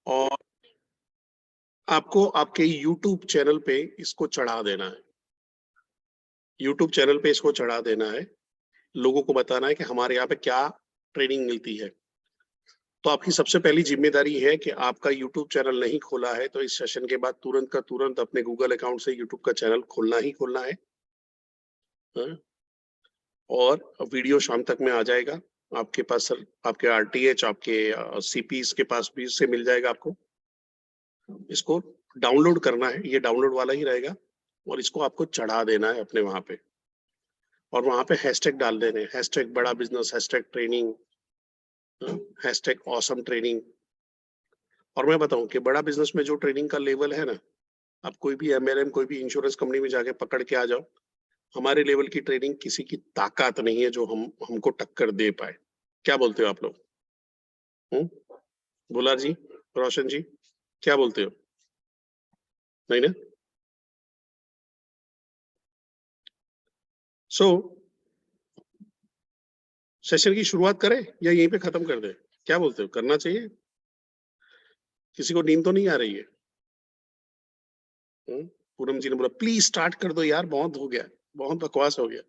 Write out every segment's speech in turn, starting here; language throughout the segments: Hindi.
और आपको आपके YouTube चैनल पे इसको चढ़ा देना है। YouTube चैनल पे इसको चढ़ा देना है। लोगों को बताना है कि हमारे यहाँ पे क्या ट्रेनिंग मिलती है। तो आपकी सबसे पहली जिम्मेदारी है कि आपका YouTube चैनल नहीं खोला है तो इस सेशन के बाद तुरंत का तुरंत अपने गूगल अकाउंट से YouTube का चैनल खोलना ही खोलना है। हाँ? और वीडियो शाम तक में आ जाएगा आपके पास। सर आपके RTH आपके CPs के पास भी इससे मिल जाएगा आपको। इसको डाउनलोड करना है, ये डाउनलोड वाला ही रहेगा और इसको आपको चढ़ा देना है अपने वहां पे। और वहां पे हैशटैग डाल देने, हैशटैग बड़ा business, hashtag training, hashtag awesome training. और मैं बताऊं कि बड़ा बिजनेस में जो ट्रेनिंग का लेवल है ना, आप कोई भी MLM कोई भी इंश्योरेंस कंपनी में जाके पकड़ के आ जाओ, हमारे लेवल की ट्रेनिंग किसी की ताकत नहीं है जो हमको टक्कर दे पाए। क्या बोलते हो आप लोग? बुलार जी, रोशन जी, क्या बोलते हो? नहीं ना? सो सेशन की शुरुआत करें या यहीं पे खत्म कर दें? क्या बोलते हो, करना चाहिए? किसी को नींद तो नहीं आ रही है? पूनम जी ने बोला प्लीज स्टार्ट कर दो यार, बहुत हो गया, बहुत बकवास हो गया।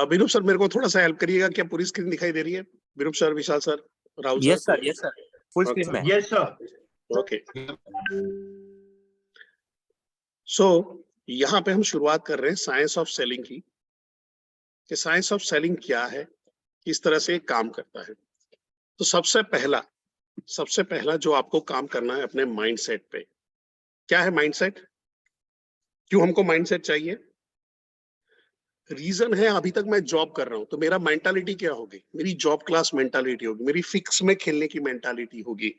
विरूप सर मेरे को थोड़ा सा हेल्प करिएगा, क्या पूरी स्क्रीन दिखाई दे रही है? Viroop sir, Vishal sir, Rahul sir. Yes sir, yes sir, full screen में। Yes sir. ओके। सो यहाँ पे हम शुरुआत कर रहे हैं साइंस ऑफ सेलिंग की, कि साइंस ऑफ सेलिंग क्या है, किस तरह से काम करता है। तो सबसे पहला जो आपको काम करना है अपने माइंडसेट पे। क्या है माइंडसेट? क्यों हमको माइंडसेट चाहिए? रीजन है, अभी तक मैं जॉब कर रहा हूं तो मेरा मेंटालिटी क्या होगी? मेरी जॉब क्लास मेंटालिटी होगी, मेरी फिक्स में खेलने की मेंटालिटी होगी,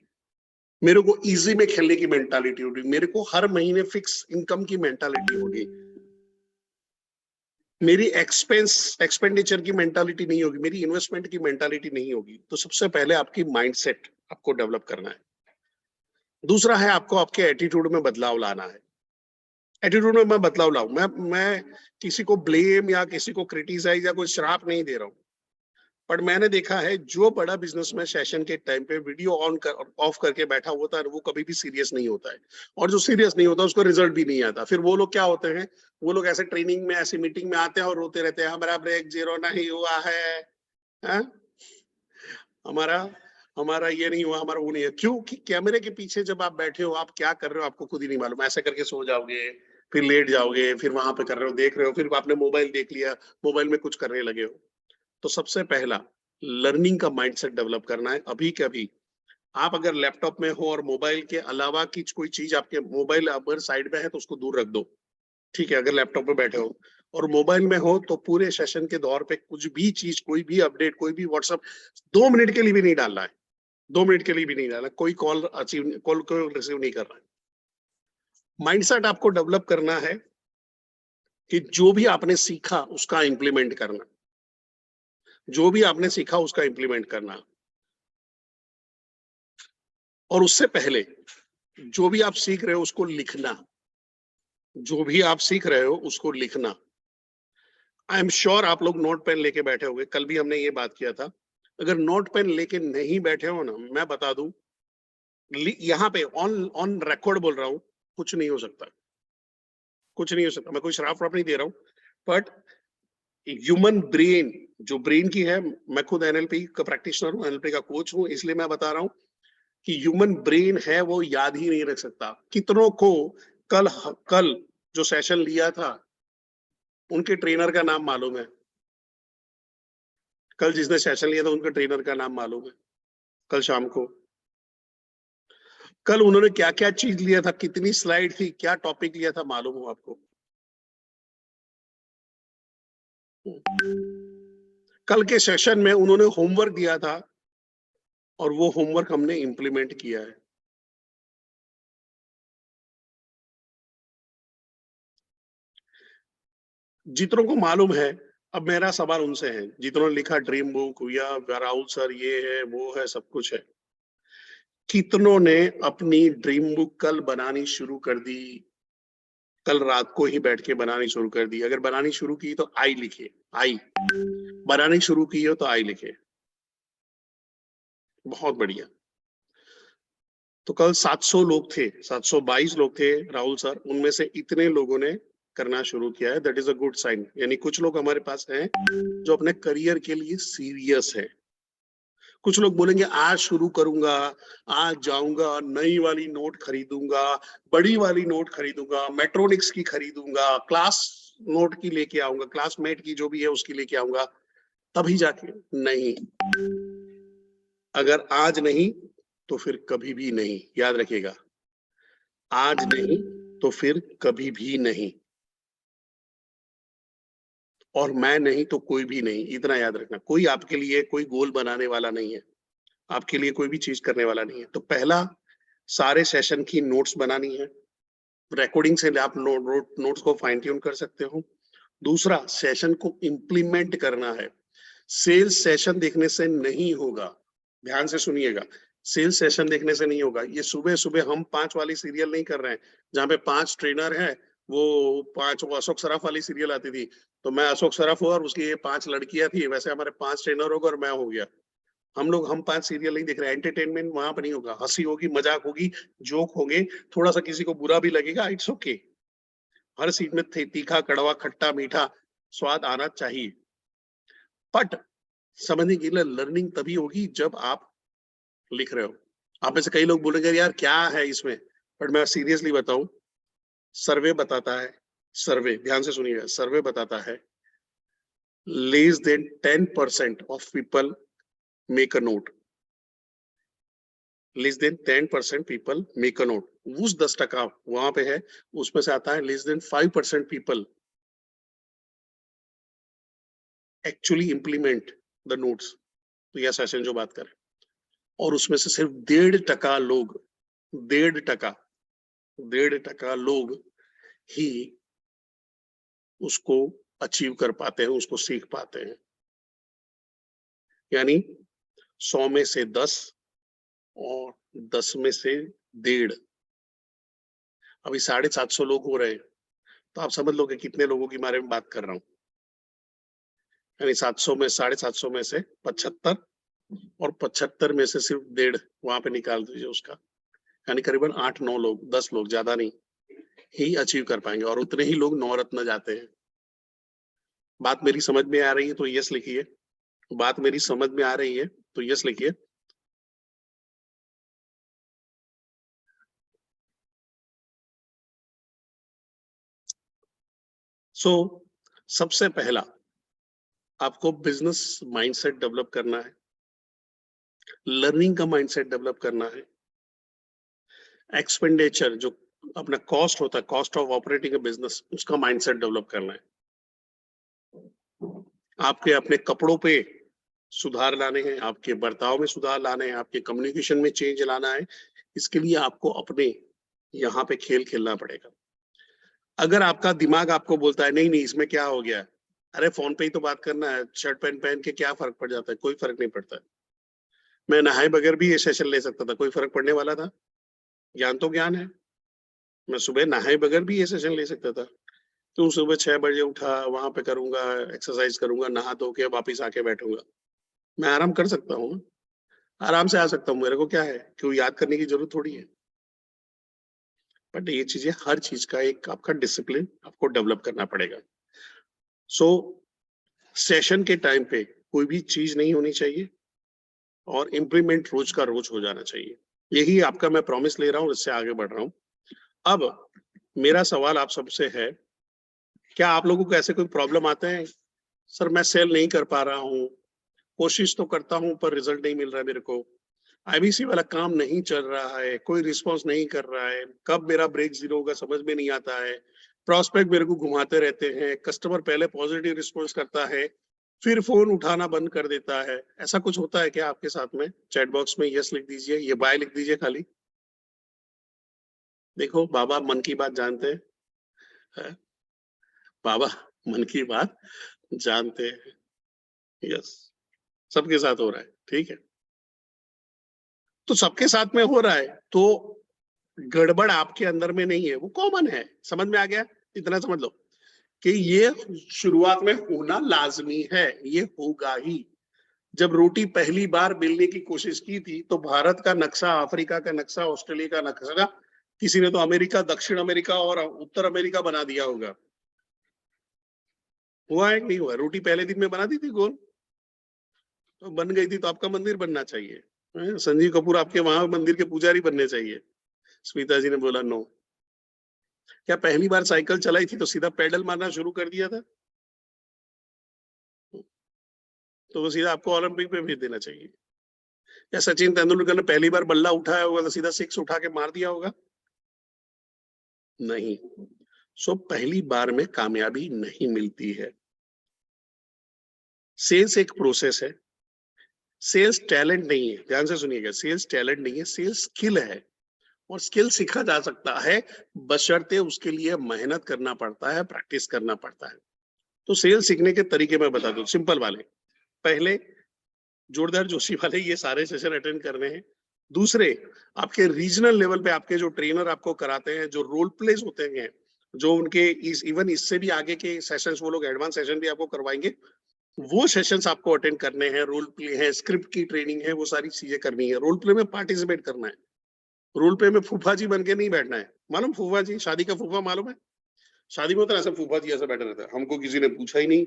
मेरे को इजी में खेलने की मेंटालिटी होगी, मेरे को हर महीने फिक्स इनकम की मेंटालिटी होगी, मेरी एक्सपेंडिचर की मेंटालिटी नहीं होगी, मेरी इन्वेस्टमेंट की मेंटालिटी नहीं होगी। तो सबसे पहले आपकी माइंडसेट आपको डेवलप करना है। दूसरा है आपको आपके एटीट्यूड में बदलाव लाना है। एटीट्यूड में मैं बदलाव लाऊं, मैं किसी को ब्लेम या किसी को क्रिटिसाइज या कोई श्राप नहीं दे रहा हूं, पर मैंने देखा है जो बड़ा बिजनेस में सेशन के टाइम पे वीडियो ऑफ करके बैठा होता है वो कभी भी सीरियस नहीं होता है, और जो सीरियस नहीं होता उसको रिजल्ट भी नहीं आता। फिर वो लोग क्या होते हैं, वो लोग ऐसे ट्रेनिंग में ऐसी मीटिंग में आते हैं और रोते रहते हैं, हमारा ब्रेक जीरो नहीं हुआ है, हमारा हमारा ये नहीं हुआ, हमारा वो नहीं है। क्यों? कि कैमरे के पीछे जब आप बैठे हो आप क्या कर रहे हो आपको खुद ही नहीं मालूम। ऐसे करके सो जाओगे, फिर लेट जाओगे, फिर वहां पे कर रहे हो, देख रहे हो, फिर आपने मोबाइल देख लिया, मोबाइल में कुछ करने लगे हो। तो सबसे पहला लर्निंग का माइंडसेट डेवलप करना है। अभी के अभी आप अगर लैपटॉप में हो और मोबाइल के अलावा की कोई चीज, आपके मोबाइल अगर साइड में है तो उसको दूर रख दो, ठीक है? अगर लैपटॉप पे बैठे हो और मोबाइल में हो तो पूरे सेशन के दौर पे कुछ भी चीज, कोई भी अपडेट, कोई भी व्हाट्सएप 2 मिनट के लिए भी नहीं डालना है, 2 मिनट के लिए भी नहीं डालना, कोई कॉल को रिसीव नहीं करना है। माइंडसेट आपको डेवलप करना है कि जो भी आपने सीखा उसका इंप्लीमेंट करना, जो भी आपने सीखा उसका इंप्लीमेंट करना। और उससे पहले जो भी आप सीख रहे हो उसको लिखना, जो भी आप सीख रहे हो उसको लिखना। आई एम श्योर आप लोग नोट पेन लेके बैठे होंगे, कल भी हमने ये बात किया था। अगर नोट पेन लेके नहीं बैठे हो ना, मैं बता दूं, यहाँ पे ऑन ऑन रिकॉर्ड बोल रहा हूं, कुछ नहीं हो सकता, कुछ नहीं हो सकता। मैं कोई श्राप नहीं दे रहा हूं, बट ह्यूमन ब्रेन, जो ब्रेन की है, मैं खुद NLP का प्रैक्टिशनर हूं, NLP का कोच हूं, इसलिए मैं बता रहा हूं कि ह्यूमन ब्रेन है वो याद ही नहीं रख सकता। कितनों को कल कल जो सेशन लिया था उनके ट्रेनर का नाम मालूम है? कल जिसने सेशन लिया था उनके ट्रेनर का नाम मालूम है? कल शाम को, कल उन्होंने क्या क्या चीज लिया था, कितनी स्लाइड थी, क्या टॉपिक लिया था, मालूम हो आपको? कल के सेशन में उन्होंने होमवर्क दिया था और वो होमवर्क हमने इंप्लीमेंट किया है। जितनों को मालूम है, अब मेरा सवाल उनसे है, जितनों ने लिखा ड्रीम बुक या राहुल सर ये है वो है सब कुछ है, कितनों ने अपनी ड्रीम बुक कल बनानी शुरू कर दी, कल रात को ही बैठ के बनानी शुरू कर दी? अगर बनानी शुरू की तो आई लिखिए, आई। बनानी शुरू की हो तो आई लिखिए। बहुत बढ़िया। तो कल 700 लोग थे, 722 लोग थे राहुल सर, उनमें से इतने लोगों ने करना शुरू किया है, that is a good sign. यानी कुछ लोग हमारे पास हैं जो अपने करियर के लिए सीरियस है। कुछ लोग बोलेंगे आज शुरू करूंगा, आज जाऊंगा, नई वाली नोट खरीदूंगा, बड़ी वाली नोट खरीदूंगा, मेट्रोनिक्स की खरीदूंगा, क्लास नोट की लेके आऊंगा, क्लासमेट की जो भी है उसकी लेके आऊंगा, तभी जाके। नहीं, अगर आज नहीं तो फिर कभी भी नहीं। याद रखिएगा, आज नहीं तो फिर कभी भी नहीं, और मैं नहीं तो कोई भी नहीं। इतना याद रखना, कोई आपके लिए कोई गोल बनाने वाला नहीं है, आपके लिए कोई भी चीज करने वाला नहीं है। तो पहला, सारे सेशन की नोट्स बनानी है, रिकॉर्डिंग से आप नोट्स को फाइन ट्यून कर सकते हो। दूसरा, सेशन को इंप्लीमेंट करना है। सेल्स सेशन देखने से नहीं होगा, ध्यान से सुनिएगा, सेल्स सेशन देखने से नहीं होगा। ये सुबह सुबह हम 5 वाली सीरियल नहीं कर रहे हैं जहां पे 5 ट्रेनर है, वो 5, वो अशोक सराफ वाली सीरियल आती थी, तो मैं अशोक सराफ हूँ और उसकी ये 5 लड़कियां थी, वैसे हमारे 5 ट्रेनर होगा और मैं हो गया। हम 5 सीरियल नहीं देख रहे हैं। एंटरटेनमेंट वहां पर नहीं होगा, हंसी होगी, मजाक होगी, जोक होंगे, थोड़ा सा किसी को बुरा भी लगेगा, इट्स ओके। हर सीट में तीखा, कड़वा, खट्टा, मीठा स्वाद आना चाहिए। बट समझने के लिए लर्निंग तभी होगी जब आप लिख रहे हो। आप में से कई लोग बोलेंगे यार क्या है इसमें, बट मैं सीरियसली बताऊं, सर्वे बताता है, सर्वे ध्यान से सुनिएगा, सर्वे बताता है less than 10% of people make a note. Less than 10% people make a note. उस 10% वहां पे है, उसमें से आता है less than 5% people actually implement the notes. तो यह सेशन जो बात करें, और उसमें से सिर्फ 1.5% लोग, 1.5%, 1.5% लोग ही उसको अचीव कर पाते हैं, उसको सीख पाते हैं। यानी 100 में से 10 और 10 में से 1.5, अभी 750 लोग हो रहे हैं, तो आप समझ लो कि कितने लोगों के बारे में बात कर रहा हूं। यानी 700 में 750 में से 75, और 75 में से सिर्फ 1.5 वहां पे निकाल दीजिए उसका, यानी करीबन 8-9 लोग, 10 लोग, ज्यादा नहीं, ही अचीव कर पाएंगे, और उतने ही लोग नवरत्न जाते हैं। बात मेरी समझ में आ रही है तो यस लिखिए, बात मेरी समझ में आ रही है तो यस लिखिए। सो सबसे पहला आपको बिजनेस माइंडसेट डेवलप करना है, लर्निंग का माइंडसेट डेवलप करना है, एक्सपेंडिचर जो अपना कॉस्ट होता है, cost of operating A business, उसका माइंडसेट डेवलप करना है। आपके अपने कपड़ों पे सुधार लाने हैं, आपके बर्ताव में सुधार लाने हैं, आपके कम्युनिकेशन में चेंज लाना है। इसके लिए आपको अपने यहाँ पे खेल खेलना पड़ेगा। अगर आपका दिमाग आपको बोलता है नहीं नहीं इसमें क्या हो गया, अरे फोन पे ही तो बात करना है, शर्ट पैंट पहन के क्या फर्क पड़ जाता है, कोई फर्क नहीं पड़ता है। मैं नहाए बगैर भी ये सेशन ले सकता था, कोई फर्क पड़ने वाला था? ज्ञान तो ज्ञान है। मैं सुबह नहाए बगैर भी ये सेशन ले सकता था। तो सुबह 6 बजे उठा, वहां पे करूंगा, एक्सरसाइज करूंगा, नहा धो के वापिस आके बैठूंगा। मैं आराम कर सकता हूँ, आराम से आ सकता हूँ, मेरे को क्या है, क्यों याद करने की जरूरत थोड़ी है। बट ये चीजें, हर चीज का एक आपका डिसिप्लिन आपको डेवलप करना पड़ेगा। सो सेशन के टाइम पे कोई भी चीज नहीं होनी चाहिए, और इम्प्लीमेंट रोज का रोज हो जाना चाहिए। यही आपका मैं प्रॉमिस ले रहा हूँ, इससे आगे बढ़ रहा हूँ। अब मेरा सवाल आप सबसे है, क्या आप लोगों को ऐसे कोई प्रॉब्लम आते हैं, सर मैं सेल नहीं कर पा रहा हूँ, कोशिश तो करता हूँ पर रिजल्ट नहीं मिल रहा है मेरे को, आईबीसी वाला काम नहीं चल रहा है, कोई रिस्पॉन्स नहीं कर रहा है, कब मेरा ब्रेक जीरो होगा समझ में नहीं आता है, प्रॉस्पेक्ट मेरे को घुमाते रहते हैं, कस्टमर पहले पॉजिटिव रिस्पॉन्स करता है फिर फोन उठाना बंद कर देता है, ऐसा कुछ होता है क्या आपके साथ में? चैट बॉक्स में यस लिख दीजिए, ये बाय लिख दीजिए खाली। देखो बाबा मन की बात जानते हैं, बाबा मन की बात जानते हैं। यस, सबके साथ हो रहा है, ठीक है। तो सबके साथ में हो रहा है, तो गड़बड़ आपके अंदर में नहीं है, वो कॉमन है। समझ में आ गया? इतना समझ लो कि ये शुरुआत में होना लाजमी है, ये होगा ही। जब रोटी पहली बार बेलने की कोशिश की थी तो भारत का नक्शा, अफ्रीका का नक्शा, ऑस्ट्रेलिया का नक्शा, किसी ने तो अमेरिका, दक्षिण अमेरिका और उत्तर अमेरिका बना दिया होगा। हुआ है कि नहीं हुआ? रोटी पहले दिन में बना दी थी गोल, तो बन गई थी, तो आपका मंदिर बनना चाहिए। संजीव कपूर आपके वहां मंदिर के पुजारी बनने चाहिए। स्मिता जी ने बोला नो। क्या पहली बार साइकिल चलाई थी तो सीधा पैडल मारना शुरू कर दिया था? तो वो सीधा आपको ओलंपिक में भेज देना चाहिए। या सचिन तेंदुलकर ने पहली बार बल्ला उठाया होगा तो सीधा 6 उठा के मार दिया होगा? नहीं। सो पहली बार में कामयाबी नहीं मिलती है। सेल्स एक प्रोसेस है, सेल्स टैलेंट नहीं है। ध्यान से सुनिएगा, सेल्स टैलेंट नहीं है, सेल्स स्किल है। और स्किल सीखा जा सकता है, बशर्ते उसके लिए मेहनत करना पड़ता है, प्रैक्टिस करना पड़ता है। तो सेल्स सीखने के तरीके मैं बता दूं, सिंपल वाले। पहले जोरदार जोशी वाले ये सारे सेशन अटेंड करने हैं। दूसरे, आपके रीजनल लेवल पे आपके जो ट्रेनर आपको कराते हैं, जो रोल प्लेस होते हैं, जो उनके इवन इससे भी आगे के सेशंस, वो लोग एडवांस सेशन भी आपको करवाएंगे, वो सेशंस आपको अटेंड करने हैं। रोल प्ले है, स्क्रिप्ट की ट्रेनिंग है, वो सारी चीजें करनी है। रोल प्ले में पार्टिसिपेट करना है। रोल प्ले में फूफा जी बन के नहीं बैठना है। मालूम फूफा जी, शादी का फूफा मालूम है? शादी में होता है ऐसा, फूफा जी ऐसा बैठा रहता है, हमको किसी ने पूछा ही नहीं,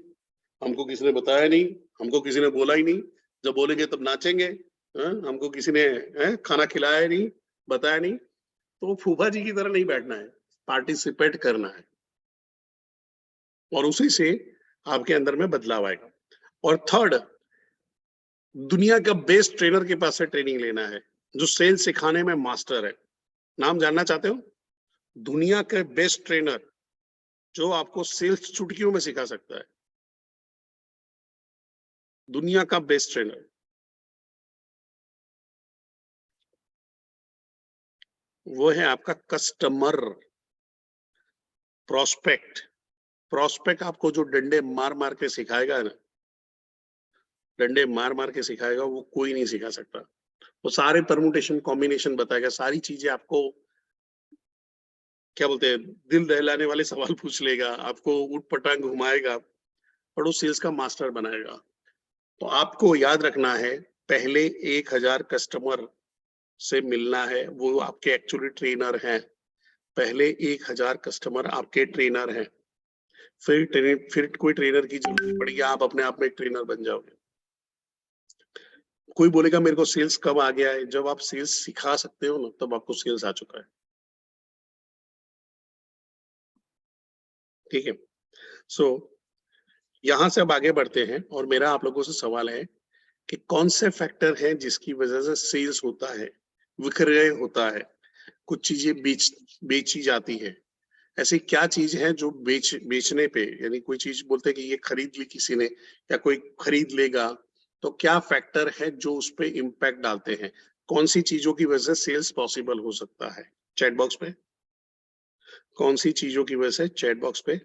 हमको किसी ने बताया नहीं, हमको किसी ने बोला ही नहीं, जब बोलेंगे तब नाचेंगे, हमको किसी ने खाना खिलाया नहीं, बताया नहीं। तो वो फूफा जी की तरह नहीं बैठना है, पार्टिसिपेट करना है, और उसी से आपके अंदर में बदलाव आएगा। और थर्ड, दुनिया का बेस्ट ट्रेनर के पास से ट्रेनिंग लेना है, जो सेल्स सिखाने में मास्टर है। नाम जानना चाहते हो? दुनिया के बेस्ट ट्रेनर जो आपको सेल्स चुटकियों में सिखा सकता है, दुनिया का बेस्ट ट्रेनर, वो है आपका कस्टमर। प्रोस्पेक्ट, प्रोस्पेक्ट आपको जो डंडे मार मार के सिखाएगा ना, डंडे मार मार के सिखाएगा, वो कोई नहीं सिखा सकता। वो सारे परमुटेशन कॉम्बिनेशन बताएगा, सारी चीजें आपको, क्या बोलते हैं, दिल दहलाने वाले सवाल पूछ लेगा, आपको उठ पटांग घुमाएगा, और वो सेल्स का मास्टर बनाएगा। तो आपको याद रखना है, पहले 1000 कस्टमर से मिलना है, वो आपके एक्चुअली ट्रेनर हैं। पहले 1000 कस्टमर आपके ट्रेनर हैं, फिर कोई ट्रेनर की जरूरत पड़ेगी, आप अपने आप में एक ट्रेनर बन जाओगे। कोई बोलेगा मेरे को सेल्स कब आ गया है? जब आप सेल्स सिखा सकते हो ना, तब आपको सेल्स आ चुका है। ठीक है। सो यहां से अब आगे बढ़ते हैं, और मेरा आप लोगों से सवाल है कि कौन से फैक्टर हैं जिसकी वजह से सेल्स होता है, विक्रय होता है, कुछ चीजें बेची जाती है। ऐसी क्या चीज है जो बेचने पे, यानी कोई चीज बोलते हैं कि ये खरीद ली किसी ने, या कोई खरीद लेगा, तो क्या फैक्टर है जो उस पे इम्पैक्ट डालते हैं? कौन सी चीजों की वजह से सेल्स पॉसिबल हो सकता है? चैट बॉक्स पे कौन सी चीजों की वजह से, चैट बॉक्स पे,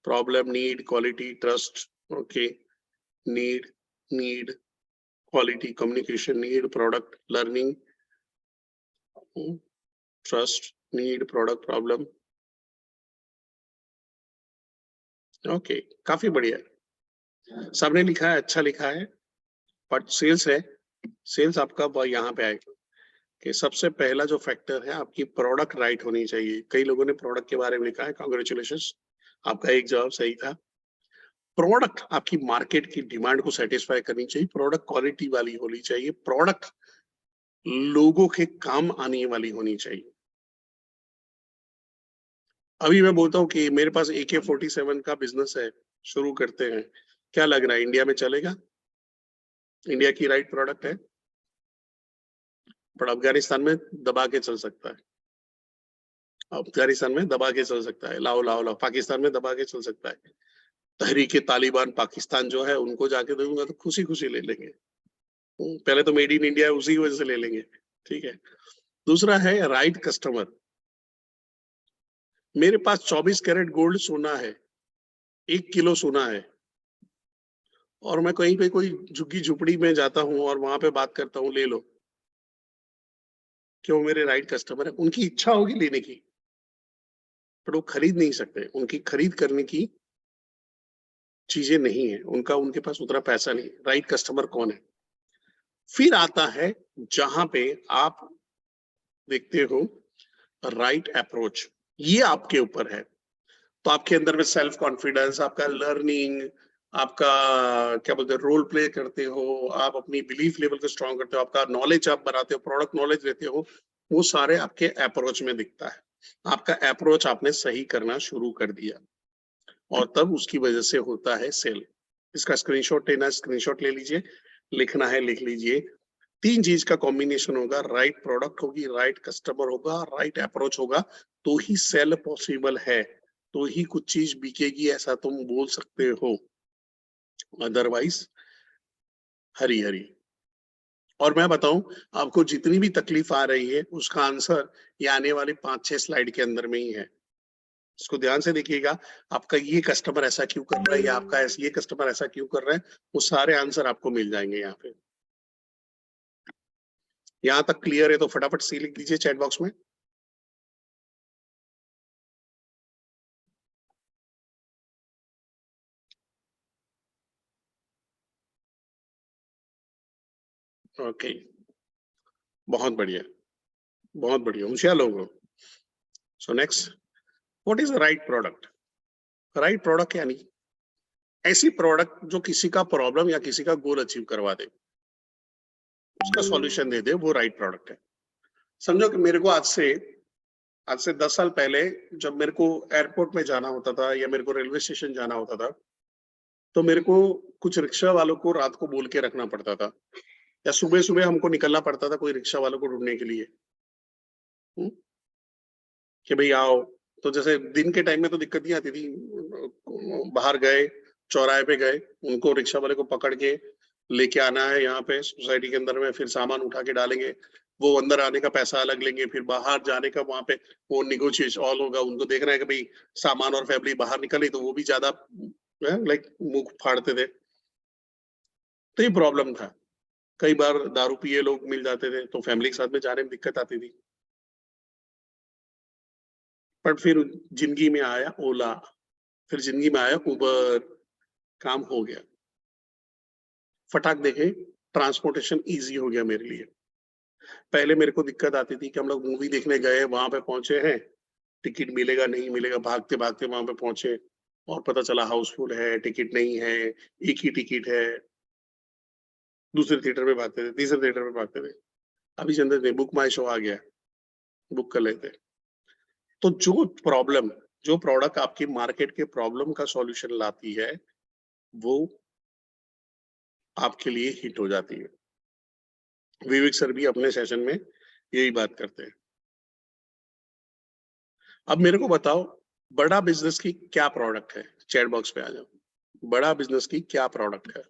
problem, need, quality, trust. Okay, need, need, quality, communication, need, product, learning, trust, need, product, problem. Okay, काफी बढ़िया, सबने लिखा है, अच्छा लिखा है। बट सेल्स है, सेल्स आपका यहाँ पे आएगा कि सबसे पहला जो फैक्टर है, आपकी प्रोडक्ट राइट होनी चाहिए। कई लोगों ने प्रोडक्ट के बारे में लिखा है, कांग्रेचुलेशंस, आपका एक जवाब सही था। प्रोडक्ट आपकी मार्केट की डिमांड को सेटिस्फाई करनी चाहिए, प्रोडक्ट क्वालिटी वाली होनी चाहिए, प्रोडक्ट लोगों के काम आने वाली होनी चाहिए। अभी मैं बोलता हूँ कि मेरे पास AK-47 का बिजनेस है, शुरू करते हैं, क्या लग रहा है, इंडिया में चलेगा? इंडिया की राइट प्रोडक्ट है, पर अफगानिस्तान में दबा के चल सकता है, अफगानिस्तान में दबा के चल सकता है, लाओ लाओ लाओ, पाकिस्तान में दबा के चल सकता है। तहरीके तालिबान पाकिस्तान जो है, उनको जाके दूंगा तो खुशी खुशी ले लेंगे। पहले तो मेड इन इंडिया उसी वजह से ले लेंगे। ठीक है। दूसरा है राइट कस्टमर। मेरे पास 24 कैरेट गोल्ड सोना है, 1 किलो सोना है, और मैं कहीं पे कोई झुग्गी झुपड़ी में जाता हूँ और वहां पे बात करता हूँ, ले लो, क्यों? मेरे राइट कस्टमर है, उनकी इच्छा होगी लेने की, पर वो खरीद नहीं सकते, उनकी खरीद करने की चीजें नहीं है, उनके पास उतना पैसा नहीं है। राइट कस्टमर कौन है? फिर आता है जहां पे आप देखते हो राइट अप्रोच, ये आपके ऊपर है। तो आपके अंदर में सेल्फ कॉन्फिडेंस, आपका लर्निंग, आपका क्या बोलते हैं, रोल प्ले करते हो, आप अपनी बिलीफ लेवल को स्ट्रॉन्ग करते हो, आपका नॉलेज आप बनाते हो, प्रोडक्ट नॉलेज लेते हो, वो सारे आपके अप्रोच में दिखता है। आपका अप्रोच आपने सही करना शुरू कर दिया और तब उसकी वजह से होता है सेल। इसका स्क्रीनशॉट लेना है, स्क्रीनशॉट ले लीजिए, लिखना है लिख लीजिए। 3 चीज का कॉम्बिनेशन होगा, राइट प्रोडक्ट होगी, राइट कस्टमर होगा, राइट अप्रोच होगा, तो ही सेल पॉसिबल है, तो ही कुछ चीज बिकेगी, ऐसा तुम बोल सकते हो। अदरवाइज हरी हरी। और मैं बताऊं, आपको जितनी भी तकलीफ आ रही है उसका आंसर ये आने वाले 5-6 स्लाइड के अंदर में ही है। इसको ध्यान से देखिएगा, आपका ये कस्टमर ऐसा क्यों कर रहा है या आपका ये कस्टमर ऐसा क्यों कर रहा है, वो सारे आंसर आपको मिल जाएंगे यहाँ पे। यहाँ तक क्लियर है तो फटाफट सी लिख दीजिए चैट बॉक्स में। ओके, बहुत बढ़िया, बहुत बढ़िया, होशियार लोग हो। So next, what is the right product? Right product यानी ऐसी प्रोडक्ट जो किसी का प्रॉब्लम या किसी का गोल अचीव करवा दे, उसका सॉल्यूशन दे दे, वो राइट प्रोडक्ट है। समझो कि मेरे को आज से 10 साल पहले जब मेरे को एयरपोर्ट में जाना होता था या मेरे को रेलवे स्टेशन जाना होता था, तो मेरे को कुछ रिक्शा वालों को रात को बोल के रखना पड़ता था, या सुबह सुबह हमको निकलना पड़ता था कोई रिक्शा वालों को ढूंढने के लिए। हुँ? कि भाई आओ। तो जैसे दिन के टाइम में तो दिक्कत नहीं आती थी, बाहर गए, चौराहे पे गए, उनको रिक्शा वाले को पकड़ के लेके आना है यहाँ पे सोसाइटी के अंदर में, फिर सामान उठा के डालेंगे, वो अंदर आने का पैसा अलग लेंगे, फिर बाहर जाने का वहां पे वो निगोशिएशन ऑल होगा, उनको देखना है कि भाई सामान और फैमिली बाहर निकले, तो वो भी ज्यादा लाइक मुंह फाड़ते थे। तो ये प्रॉब्लम था। कई बार दारू पिए लोग मिल जाते थे तो फैमिली के साथ में जाने में दिक्कत आती थी। पर फिर जिंदगी में आया ओला, फिर जिंदगी में आया उबर, काम हो गया। फटाक देखे ट्रांसपोर्टेशन इजी हो गया मेरे लिए। पहले मेरे को दिक्कत आती थी कि हम लोग मूवी देखने गए, वहां पे पहुंचे हैं, टिकट मिलेगा नहीं मिलेगा, भागते भागते वहां पे पहुंचे और पता चला हाउसफुल है, टिकट नहीं है, एक ही टिकट है, दूसरे थिएटर में भागते थे, तीसरे थिएटर में भागते थे। अभी चंद्र ने बुक माई शो आ गया, बुक कर लेते। तो जो प्रोडक्ट आपकी मार्केट के प्रॉब्लम का सॉल्यूशन लाती है, वो आपके लिए हिट हो जाती है। विवेक सर भी अपने सेशन में यही बात करते हैं। अब मेरे को बताओ, बड़ा बिजनेस की क्या प्रोडक्ट है? चैट बॉक्स पे आ जाओ, बड़ा बिजनेस की क्या प्रोडक्ट है?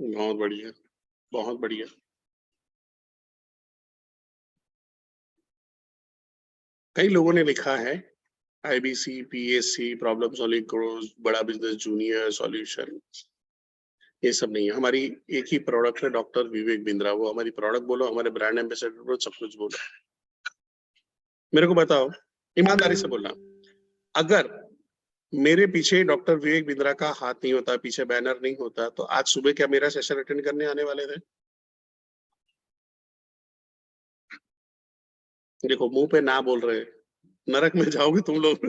बहुत बढ़िया, बहुत बढ़िया। कई लोगों ने लिखा है IBC, PSC, problem solving course, बड़ा बिजनेस जूनियर, सॉल्यूशन। ये सब नहीं है, हमारी एक ही प्रोडक्ट है, डॉक्टर विवेक बिंद्रा। वो हमारी प्रोडक्ट बोलो, हमारे ब्रांड एम्बेसडर बोलो, सब कुछ बोलो। मेरे को बताओ, ईमानदारी से बोलना, अगर मेरे पीछे डॉक्टर विवेक बिंद्रा का हाथ नहीं होता, पीछे बैनर नहीं होता, तो आज सुबह क्या मेरा सेशन अटेंड करने आने वाले थे? देखो, मुंह पे ना बोल रहे, नरक में जाओगे तुम लोग।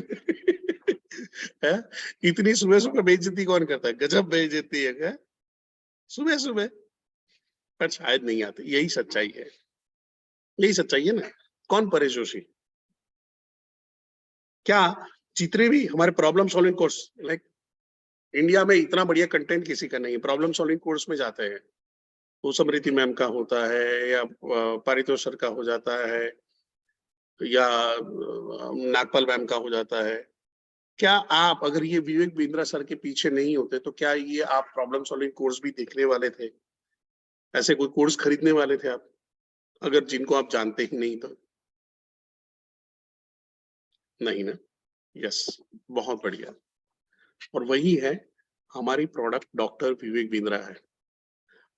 है? इतनी सुबह सुबह बेइज्जती कौन करता है? गजब बेइज्जती है क्या सुबह सुबह? पर शायद नहीं आती, यही सच्चाई है, यही सच्चाई है ना। कौन परेश जोशी? क्या जितने भी हमारे problem solving course, like India में इतना बढ़िया कंटेंट किसी का नहीं है। प्रॉब्लम सॉल्विंग कोर्स में जाते हैं, वो समृति मैम का होता है, या पारितोष सर का हो जाता है, या नागपाल मैम का हो जाता है। क्या आप, अगर ये विवेक बिंद्रा सर के पीछे नहीं होते, तो क्या ये आप प्रॉब्लम सॉल्विंग कोर्स भी देखने वाले थे? ऐसे कोई कोर्स खरीदने वाले थे आप? अगर जिनको आप जानते ही नहीं तो नहीं ना। यस, बहुत बढ़िया। और वही है हमारी प्रोडक्ट डॉक्टर विवेक बिंद्रा है।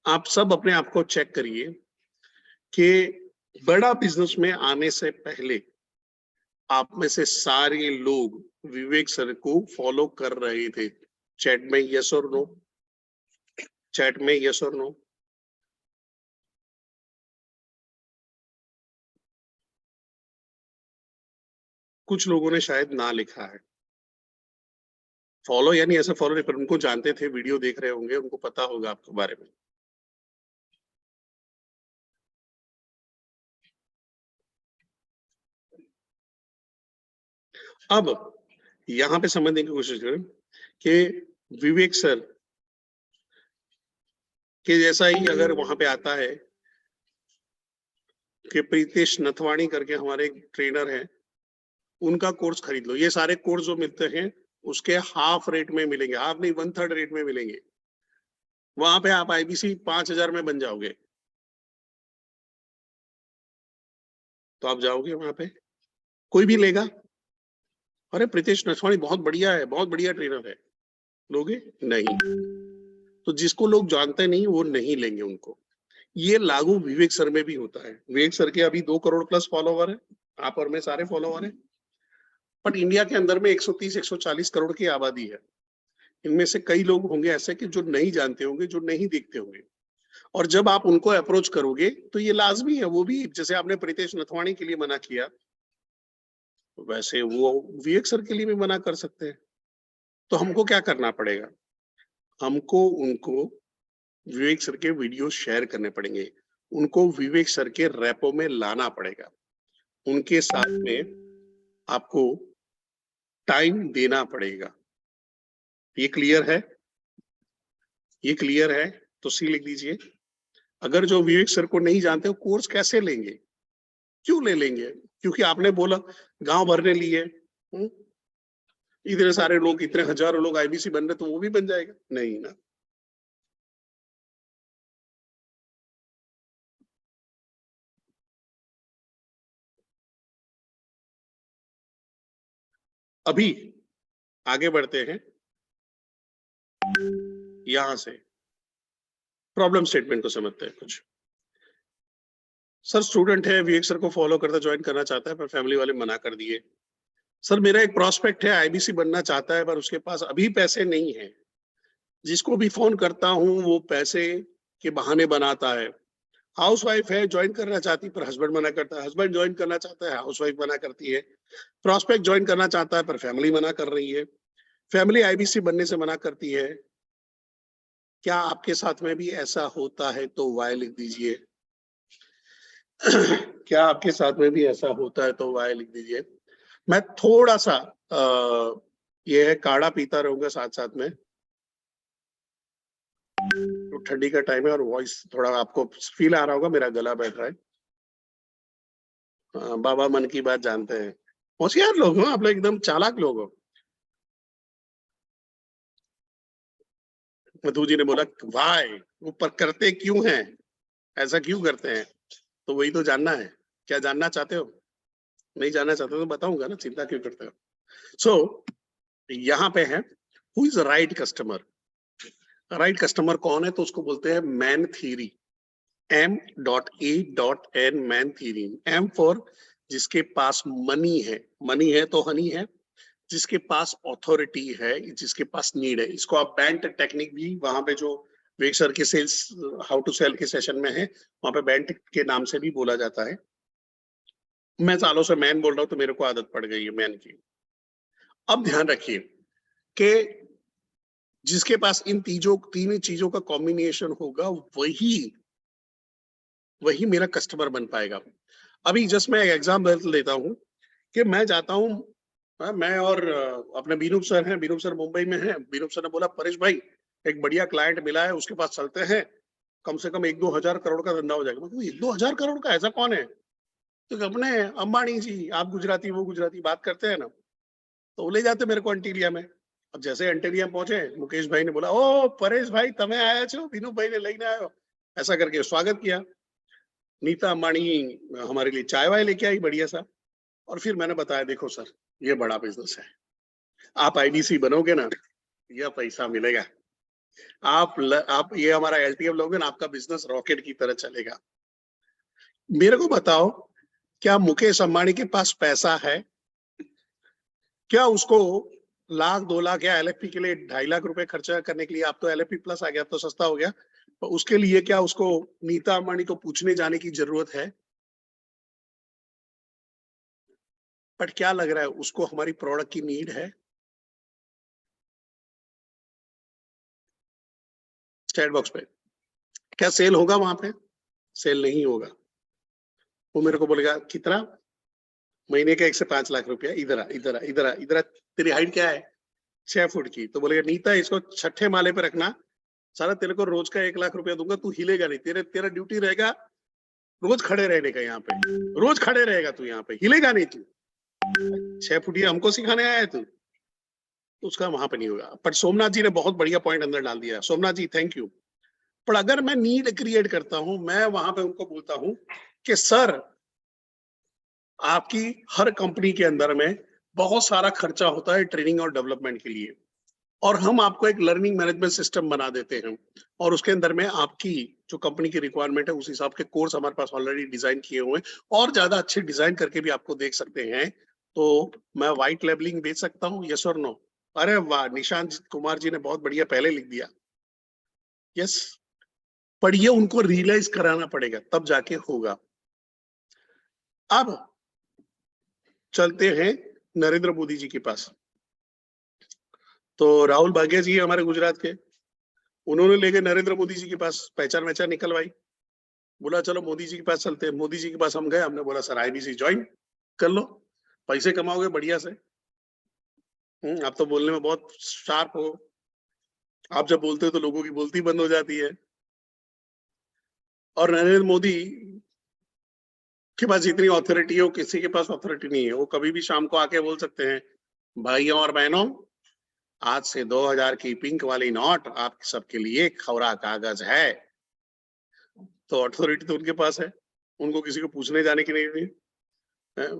आप सब अपने आप को चेक करिए कि बड़ा बिजनेस में आने से पहले आप में से सारे लोग विवेक सर को फॉलो कर रहे थे। चैट में यस और नो, चैट में यस और नो। कुछ लोगों ने शायद ना लिखा है। फॉलो यानी ऐसा फॉलो नहीं, पर उनको जानते थे, वीडियो देख रहे होंगे, उनको पता होगा आपके बारे में। अब यहां पे समझने की कोशिश करें कि विवेक सर के जैसा ही अगर वहां पे आता है कि प्रीतेश नथवाणी करके हमारे ट्रेनर हैं, उनका कोर्स खरीद लो। ये सारे कोर्स जो मिलते हैं उसके हाफ रेट में मिलेंगे, हाफ नहीं 1/3 रेट में मिलेंगे। वहां पे आप आईबीसी 5,000 में बन जाओगे। तो आप जाओगे वहां पे, कोई भी लेगा, अरे प्रीतेश नथवाणी बहुत बढ़िया है, बहुत बढ़िया ट्रेनर है, लोगे नहीं। तो जिसको लोग जानते नहीं वो नहीं लेंगे उनको। ये लागू विवेक सर में भी होता है। विवेक सर के अभी 2 करोड़ प्लस फॉलोवर है, आप और मैं सारे फॉलोवर हैं। बट इंडिया के अंदर में 130-140 करोड़ की आबादी है। इनमें से कई लोग होंगे ऐसे कि जो नहीं जानते होंगे, जो नहीं देखते होंगे। और जब आप उनको अप्रोच करोगे तो ये लाजमी है, वो भी जैसे आपने प्रीतेश नथवाणी के लिए मना किया, वैसे वो विवेक सर के लिए भी मना कर सकते हैं। तो हमको क्या करना पड़ेगा? हमको उनको विवेक सर के वीडियो शेयर करने पड़ेंगे, उनको विवेक सर के रैपो में लाना पड़ेगा, उनके साथ में आपको टाइम देना पड़ेगा। ये क्लियर है? ये क्लियर है तो सी लिख दीजिए। अगर जो विवेक सर को नहीं जानते वो कोर्स कैसे लेंगे, क्यों ले लेंगे? क्योंकि आपने बोला गांव भर ने लिए, इतने सारे लोग, इतने हजारों लोग आईबीसी बन रहे, तो वो भी बन जाएगा? नहीं ना। अभी आगे बढ़ते हैं, यहां से प्रॉब्लम स्टेटमेंट को समझते हैं कुछ। सर स्टूडेंट है, विवेक सर को फॉलो करता, ज्वाइन करना चाहता है, पर फैमिली वाले मना कर दिए। सर मेरा एक प्रोस्पेक्ट है, आईबीसी बनना चाहता है, पर उसके पास अभी पैसे नहीं है। जिसको भी फोन करता हूं वो पैसे के बहाने बनाता है। हाउस वाइफ है, ज्वाइन करना चाहती, पर हस्बैंड मना करता है। हस्बैंड ज्वाइन करना चाहता है, हाउस वाइफ मना करती है। प्रोस्पेक्ट ज्वाइन करना चाहता है, पर फैमिली मना कर रही है। फैमिली आईबीसी बनने से मना करती है। क्या आपके साथ में भी ऐसा होता है? तो वाई लिख दीजिए। क्या आपके साथ में भी ऐसा होता है? तो वाई लिख दीजिए। मैं थोड़ा सा ये है काढ़ा पीता रहूंगा साथ साथ में, तो ठंडी का टाइम है और वॉइस थोड़ा आपको फील आ रहा होगा, मेरा गला बैठ रहा है। बाबा मन की बात जानते हैं, होशियार लोग हो आप लोग, एकदम चालाक लोग हो। मधु जी ने बोला वाई, वो पर करते क्यों हैं, ऐसा क्यों करते हैं? तो वही तो जानना है। क्या जानना चाहते हो? नहीं जानना चाहते तो बताऊंगा ना, चिंता क्यों करते हो? सो यहाँ पे है, who is right customer. Right customer कौन है? तो उसको बोलते हैं man theory, M.E.N man theory. M for जिसके पास मनी है, मनी है तो हनी है, जिसके पास ऑथोरिटी है, जिसके पास नीड है। इसको आप बैंड टेक्निक भी वहां पे जो वेक सर के सेल्स हाउ टू सेल के सेशन में है, वहां पे बैंड के नाम से भी बोला जाता है। मैं सालों से मैन बोल रहा हूं तो मेरे को आदत पड़ गई है मैन की। अब ध्यान रखिए कि जिसके पास इन तीन चीजों का कॉम्बिनेशन होगा वही मेरा कस्टमर बन पाएगा। अभी जस्ट मैं एग्जाम्पल देता हूं कि मैं जाता हूं, मैं और अपने बीनूप सर हैं, बीनूप सर मुंबई में हैं। बीनूप सर ने बोला परेश भाई एक बढ़िया क्लाइंट मिला है, उसके पास चलते हैं, कम से कम 1-2 हजार करोड़ का धंधा हो जाएगा। मतलब 1-2 हजार करोड़ का, ऐसा कौन है? तो अपने अंबानी जी, आप गुजराती वो गुजराती बात करते हैं ना, तो ले जाते मेरे को अंटिलिया में। अब जैसे अंटिलिया पहुंचे, मुकेश भाई ने बोला ओ परेश भाई तमें आया छो, बीनू भाई ने लेने आयो, ऐसा करके स्वागत किया। नीता अंबानी हमारे लिए चाय वाय लेके आई बढ़िया सा, और फिर मैंने बताया देखो सर ये बड़ा बिजनेस है, आप आईबीसी बनोगे ना, यह पैसा मिलेगा, आप ये हमारा एलटीएम लोगे ना, आपका बिजनेस रॉकेट की तरह चलेगा। मेरे को बताओ, क्या मुकेश अंबानी के पास पैसा है? क्या उसको लाख 2 लाख या एलएफपी के लिए 2.5 लाख रुपए खर्चा करने के लिए, आप तो एलएफपी प्लस आ गया, तो सस्ता हो गया, तो उसके लिए क्या उसको नीता अंबानी को पूछने जाने की जरूरत है? बट क्या लग रहा है उसको हमारी प्रोडक्ट की नीड है? चैट बॉक्स पे क्या सेल होगा? वहां पे सेल नहीं होगा। वो मेरे को बोलेगा कितना महीने के 1 से 5 लाख रुपया, इधर आ इधर आ इधर आ इधर आ, तेरी हाइट क्या है? 6 फुट की। तो बोलेगा नीता इसको 6ठे माले पे रखना, सारा तेरे को रोज का 1 लाख रुपया दूंगा, तू हिलेगा नहीं, तेरा ड्यूटी रहेगा रोज खड़े रहने का, यहाँ पे रोज खड़े रहेगा तू, यहाँ पे हिलेगा नहीं तू, 6 फुटिया हमको सिखाने आया है तू, तो उसका वहां पे नहीं होगा। पर सोमनाथ जी ने बहुत बढ़िया पॉइंट अंदर डाल दिया, सोमनाथ जी थैंक यू। पर अगर मैं नीड क्रिएट करता हूं, मैं वहां पे उनको बोलता हूं कि सर आपकी हर कंपनी के अंदर में बहुत सारा खर्चा होता है ट्रेनिंग और डेवलपमेंट के लिए, और हम आपको एक लर्निंग मैनेजमेंट सिस्टम बना देते हैं, और उसके अंदर में आपकी जो कंपनी की रिक्वायरमेंट है उस हिसाब के कोर्स हमारे पास ऑलरेडी डिजाइन किए हुए हैं, और ज्यादा अच्छे डिजाइन करके भी आपको देख सकते हैं। तो मैं व्हाइट लेबलिंग बेच सकता हूँ, यस और नो? अरे वाह, निशांत कुमार जी ने बहुत बढ़िया पहले लिख दिया, यस। पर ये उनको रियलाइज कराना पड़ेगा, तब जाके होगा। अब चलते हैं नरेंद्र मोदी जी के पास। तो राहुल भाग्य जी हमारे गुजरात के, उन्होंने लेके नरेंद्र मोदी जी के पास पहचान वहचान निकलवाई, बोला चलो मोदी जी के पास चलते हैं। मोदी जी के पास हम गए, हमने बोला सर आईबीसी ज्वाइन कर लो, पैसे कमाओगे बढ़िया से। आप तो बोलने में बहुत शार्प हो, आप जब बोलते हो तो लोगों की बोलती बंद हो जाती है। और नरेंद्र मोदी के पास इतनी अथॉरिटी है, वो किसी के पास अथॉरिटी नहीं है। वो कभी भी शाम को आके बोल सकते हैं भाइयों और बहनों, आज से 2000 की पिंक वाली नोट आप सबके लिए खौरा कागज है। तो अथॉरिटी तो उनके पास है, उनको किसी को पूछने जाने की नहीं थी।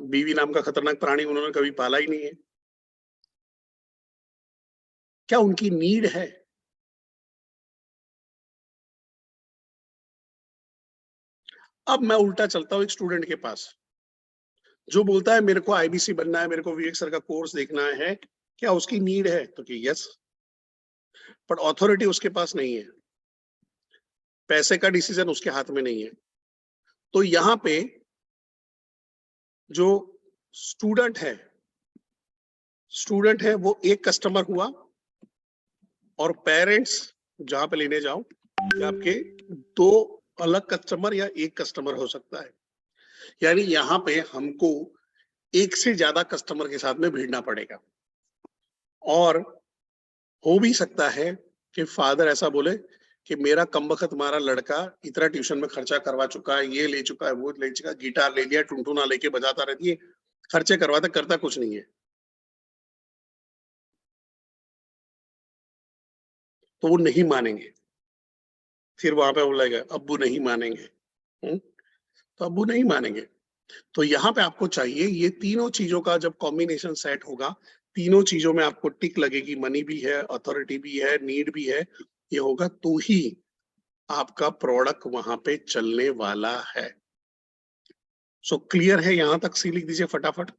बीवी नाम का खतरनाक प्राणी उन्होंने कभी पाला ही नहीं है। क्या उनकी नीड है? अब मैं उल्टा चलता हूं एक स्टूडेंट के पास जो बोलता है मेरे को आईबीसी बनना है, मेरे को विवेक सर का कोर्स देखना है, क्या उसकी नीड है? तो कि यस, पर अथॉरिटी उसके पास नहीं है, पैसे का डिसीजन उसके हाथ में नहीं है। तो यहाँ पे जो स्टूडेंट है वो एक कस्टमर हुआ, और पेरेंट्स जहां पे लेने जाओ आपके 2 अलग कस्टमर या एक कस्टमर हो सकता है। यानी यहाँ पे हमको एक से ज्यादा कस्टमर के साथ में भिड़ना पड़ेगा, और हो भी सकता है कि फादर ऐसा बोले कि मेरा कमबख्त मारा लड़का इतना ट्यूशन में खर्चा करवा चुका है, ये ले चुका है, वो ले चुका है, गिटार ले लिया, टुनटुना लेके बजाता रहती है, खर्चे करवाता करता कुछ नहीं है, तो वो नहीं मानेंगे। फिर वहां पे बोलेगा अब्बू नहीं मानेंगे, तो अब्बू नहीं मानेंगे। तो यहाँ पे आपको चाहिए ये तीनों चीजों का जब कॉम्बिनेशन सेट होगा, तीनों चीजों में आपको टिक लगेगी, मनी भी है, अथॉरिटी भी है, नीड भी है, ये होगा तो ही आपका प्रोडक्ट वहां पे चलने वाला है। सो क्लियर है? यहां तक सी लिख दीजिए फटाफट।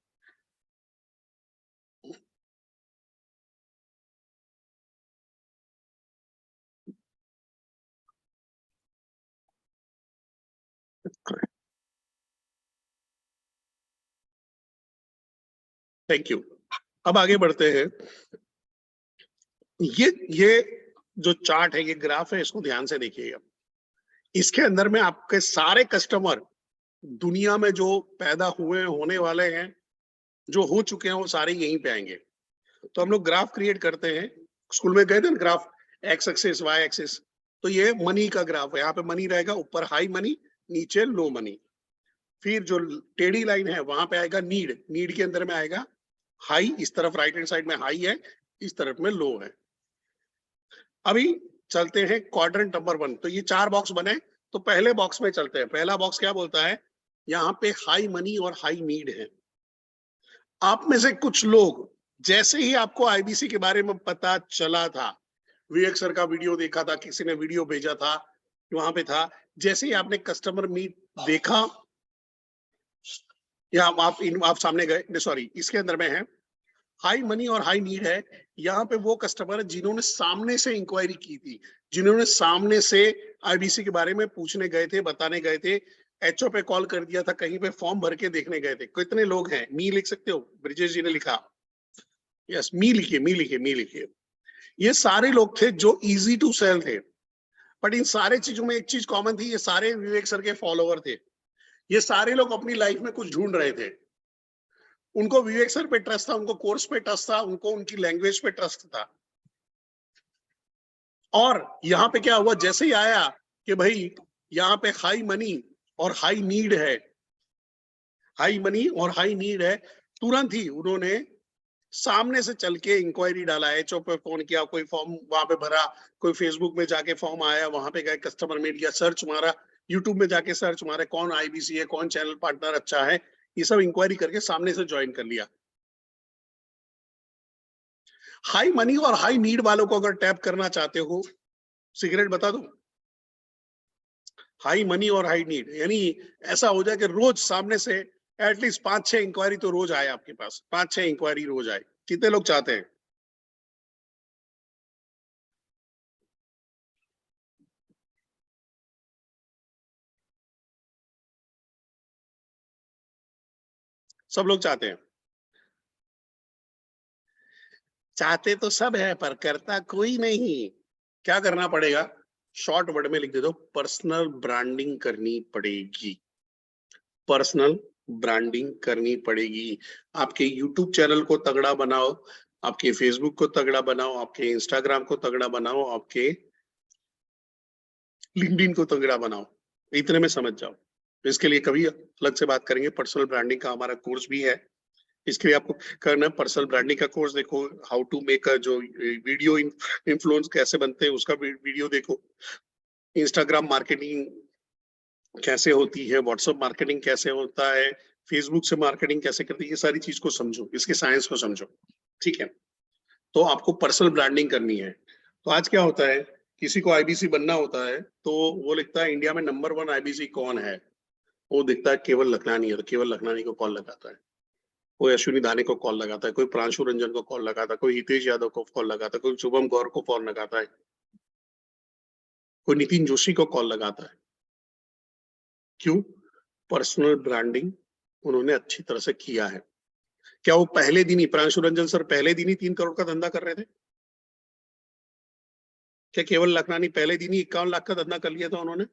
Thank you. अब आगे बढ़ते हैं। ये जो चार्ट है, ये ग्राफ है, इसको ध्यान से देखिएगा। इसके अंदर में आपके सारे कस्टमर दुनिया में जो पैदा हुए, होने वाले हैं, जो हो चुके हैं, वो सारे यहीं पे आएंगे। तो हम लोग ग्राफ क्रिएट करते हैं, स्कूल में गए थे ना, graph X axis Y axis, तो ये मनी का ग्राफ है। यहाँ पे मनी रहेगा, ऊपर हाई मनी, नीचे लो मनी। फिर जो टेढ़ी लाइन है वहां पे आएगा नीड, नीड के अंदर में आएगा हाई, इस तरफ राइट हैंड साइड में हाई है, इस तरफ में लो है। अभी चलते हैं क्वाड्रेंट नंबर 1। तो ये 4 बॉक्स बने, तो पहले बॉक्स में चलते हैं। पहला बॉक्स क्या बोलता है? यहाँ पे हाई मनी और हाई नीड है। आप में से कुछ लोग, जैसे ही आपको आईबीसी के बारे में पता चला था, विवेक सर का वीडियो देखा था, किसी ने वीडियो भेजा था, वहां पे था, जैसे ही आपने कस्टमर मीट देखा या आप सामने गए, सॉरी इसके अंदर में है हाई मनी और हाई नीड है। यहाँ पे वो कस्टमर जिन्होंने सामने से इंक्वायरी की थी, जिन्होंने सामने से आईबीसी के बारे में पूछने गए थे, बताने गए थे, एचओ पे कॉल कर दिया था, कहीं पे फॉर्म भर के देखने गए थे। कितने लोग हैं? मी लिख सकते हो? ब्रिजेश जी ने लिखा, यस मी लिखिए, मी लिखिए, मी लिखिए। ये सारे लोग थे जो इजी टू सेल थे, बट इन सारे चीजों में एक चीज कॉमन थी, ये सारे विवेक सर के फॉलोवर थे। ये सारे लोग अपनी लाइफ में कुछ ढूंढ रहे थे। उनको विवेक सर पे ट्रस्ट था, उनको कोर्स पे ट्रस्ट था, उनको उनकी लैंग्वेज पे ट्रस्ट था। और यहाँ पे क्या हुआ, जैसे ही आया कि भाई यहाँ पे हाई मनी और हाई नीड है, हाई मनी और हाई नीड है, तुरंत ही उन्होंने सामने से चल के इंक्वायरी डाला, एचओ पे फोन किया, कोई फॉर्म वहां पे भरा, कोई फेसबुक में जाके फॉर्म आया, वहां पे गए, कस्टमर मीट किया, सर्च मारा, यूट्यूब में जाके सर्च मारे, कौन आईबीसी है, कौन चैनल पार्टनर अच्छा है, ये सब इंक्वायरी करके सामने से ज्वाइन कर लिया। हाई मनी और हाई नीड वालों को अगर टैप करना चाहते हो, सिगरेट बता दो, हाई मनी और हाई नीड, यानी ऐसा हो जाए कि रोज सामने से एटलीस्ट 5-6 इंक्वायरी तो रोज आए आपके पास, 5-6 इंक्वायरी रोज आए। कितने लोग चाहते हैं? सब लोग चाहते हैं। चाहते तो सब है पर करता कोई नहीं। क्या करना पड़ेगा? शॉर्ट वर्ड में लिख दे दो, पर्सनल ब्रांडिंग करनी पड़ेगी। पर्सनल ब्रांडिंग करनी पड़ेगी। आपके यूट्यूब चैनल को तगड़ा बनाओ, आपके फेसबुक को तगड़ा बनाओ, आपके इंस्टाग्राम को तगड़ा बनाओ, आपके लिंक्डइन को तगड़ा बनाओ। इतने में समझ जाओ। इसके लिए कभी अलग से बात करेंगे। पर्सनल ब्रांडिंग का हमारा कोर्स भी है, इसके लिए आपको करना है पर्सनल ब्रांडिंग का कोर्स देखो, हाउ टू मेक जो वीडियो इन्फ्लुएंस कैसे बनते हैं उसका वीडियो देखो, इंस्टाग्राम मार्केटिंग कैसे होती है, व्हाट्सएप मार्केटिंग कैसे होता है, फेसबुक से मार्केटिंग कैसे करती है, ये सारी चीज को समझो, इसके साइंस को समझो। ठीक है, तो आपको पर्सनल ब्रांडिंग करनी है। तो आज क्या होता है, किसी को आईबीसी बनना होता है तो वो लिखता है इंडिया में नंबर 1 आईबीसी कौन है, वो दिखता है केवल लखनानी है, तो केवल लखनानी को कॉल लगाता है, कोई अश्विनी दाने को कॉल लगाता है, कोई प्रांशु रंजन को कॉल लगाता है, कोई हितेश यादव को कॉल लगाता है, कोई शुभम गौर को कॉल लगाता है, कोई नितिन जोशी को कॉल लगाता है। क्यों? पर्सनल ब्रांडिंग उन्होंने अच्छी तरह से किया है। क्या वो पहले दिन ही, प्रांशु रंजन सर पहले दिन ही 3 करोड़ का धंधा कर रहे थे? क्या केवल लखनानी पहले दिन ही 51 लाख का धंधा कर लिया था उन्होंने?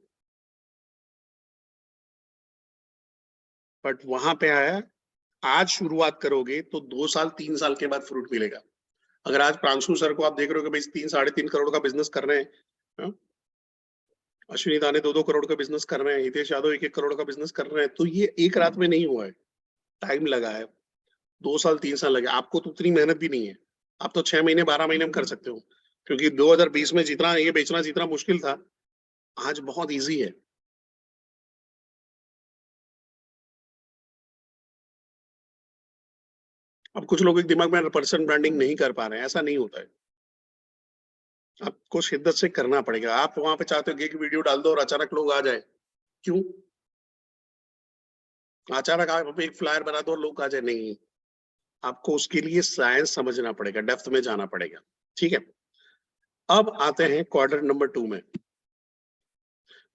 बट वहां पे आया, आज शुरुआत करोगे तो 2 साल 3 साल के बाद फ्रूट मिलेगा। अगर आज प्रांशु सर को आप देख रहे हो कि भाई 3-3.5 करोड़ का बिजनेस कर रहे हैं, हाँ? अश्विनी दाने 2-2 करोड़ का बिजनेस कर रहे हैं, हितेश यादव 1-1 करोड़ का बिजनेस कर रहे हैं, तो ये एक रात में नहीं हुआ है, टाइम लगा है, 2 साल 3 साल लगे। आपको तो उतनी मेहनत भी नहीं है, आप तो 6 महीने 12 महीने में कर सकते हो, क्योंकि 2020 में जितना ये बेचना जितना मुश्किल था, आज बहुत ईजी है। अब कुछ लोग एक दिमाग में पर्सनल ब्रांडिंग नहीं कर पा रहे हैं, ऐसा नहीं होता है, आपको शिद्दत से करना पड़ेगा। आप वहां पे चाहते हो कि एक वीडियो डाल दो और अचानक लोग आ जाए, क्यों? अचानक आप एक फ्लायर बना दो और लोग आ जाए, नहीं, आपको उसके लिए साइंस समझना पड़ेगा, डेप्थ में जाना पड़ेगा। ठीक है, अब आते हैं क्वार्टर नंबर 2 में।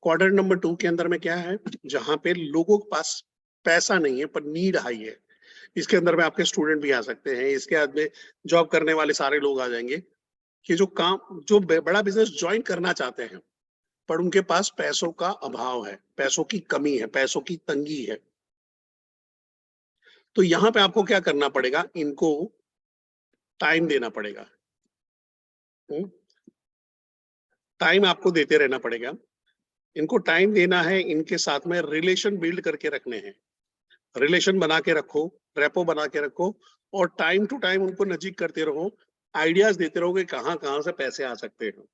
क्वार्टर नंबर 2 के अंदर में क्या है, जहां पे लोगों के पास पैसा नहीं है पर नीड हाई है। इसके अंदर में आपके स्टूडेंट भी आ सकते हैं, इसके बाद में जॉब करने वाले सारे लोग आ जाएंगे, कि जो बड़ा बिजनेस ज्वाइन करना चाहते हैं पर उनके पास पैसों का अभाव है, पैसों की कमी है, पैसों की तंगी है। तो यहाँ पे आपको क्या करना पड़ेगा, इनको टाइम देना पड़ेगा। टाइम आपको देते रहना पड़ेगा, इनको टाइम देना है, इनके साथ में रिलेशन बिल्ड करके रखने हैं, रिलेशन बना के रखो, रेपो बना के रखो, और टाइम टू टाइम उनको नजीक करते रहो, आइडियाज देते रहो कि कहाँ कहाँ से पैसे आ सकते हैं।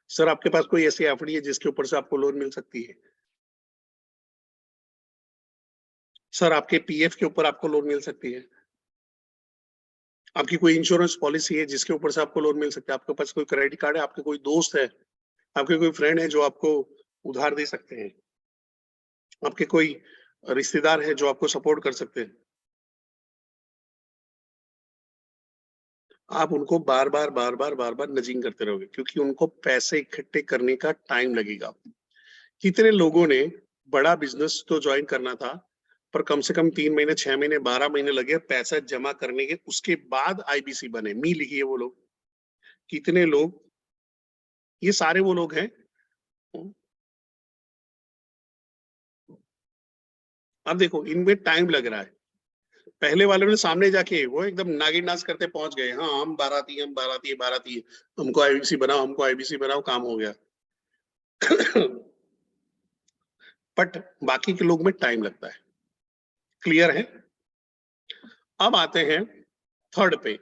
सर आपके पास कोई ऐसी एफडी है जिसके ऊपर से आपको लोन मिल सकती है? सर आपके पीएफ के ऊपर आपको लोन मिल सकती है? आपकी कोई इंश्योरेंस पॉलिसी है जिसके ऊपर से आपको लोन मिल सकता है? आपके पास कोई क्रेडिट कार्ड है? आपके कोई दोस्त है? आपके कोई फ्रेंड है जो आपको उधार दे सकते हैं? आपके कोई रिश्तेदार है जो आपको सपोर्ट कर सकते हैं? आप उनको बार-बार नजिंग करते रहोगे क्योंकि उनको पैसे इकट्ठे करने का टाइम लगेगा। कितने लोगों ने बड़ा बिजनेस तो ज्वाइन करना था, पर कम से कम 3 महीने, 6 महीने, 12 महीने लगे पैसा जमा करने के, उसके बाद आईबीसी बने। मी लिखिए वो लोग। कितने लोग, ये सारे वो लोग हैं। अब देखो इनमें टाइम लग रहा है। पहले वालों ने सामने जाके वो एकदम नागिन डांस करते पहुंच गए, हाँ हम बाराती है, हमको आईबीसी बनाओ, काम हो गया। बट बाकी के लोग में टाइम लगता है। क्लियर है? अब आते हैं थर्ड पे।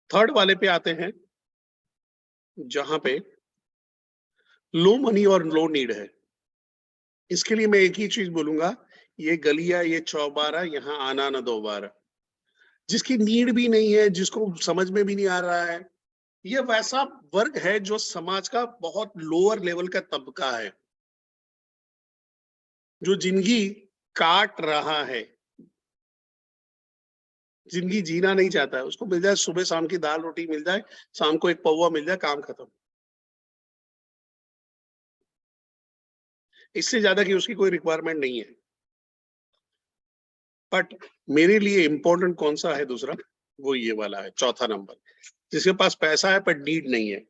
थर्ड वाले पे आते हैं जहां पे लो मनी और लो नीड है। इसके लिए मैं एक ही चीज बोलूंगा, ये गलिया, ये चौबारा, यहाँ आना ना दोबारा। जिसकी नीड भी नहीं है, जिसको समझ में भी नहीं आ रहा है, ये वैसा वर्ग है जो समाज का बहुत लोअर लेवल का तबका है, जो जिंदगी काट रहा है, जिंदगी जीना नहीं चाहता है। उसको मिल जाए सुबह शाम की दाल रोटी मिल जाए, शाम को एक पौवा मिल जाए, काम खत्म। इससे ज्यादा की उसकी कोई रिक्वायरमेंट नहीं है। बट मेरे लिए इंपॉर्टेंट कौन सा है दूसरा, वो ये वाला है, चौथा नंबर, जिसके पास पैसा है पर नीड नहीं है।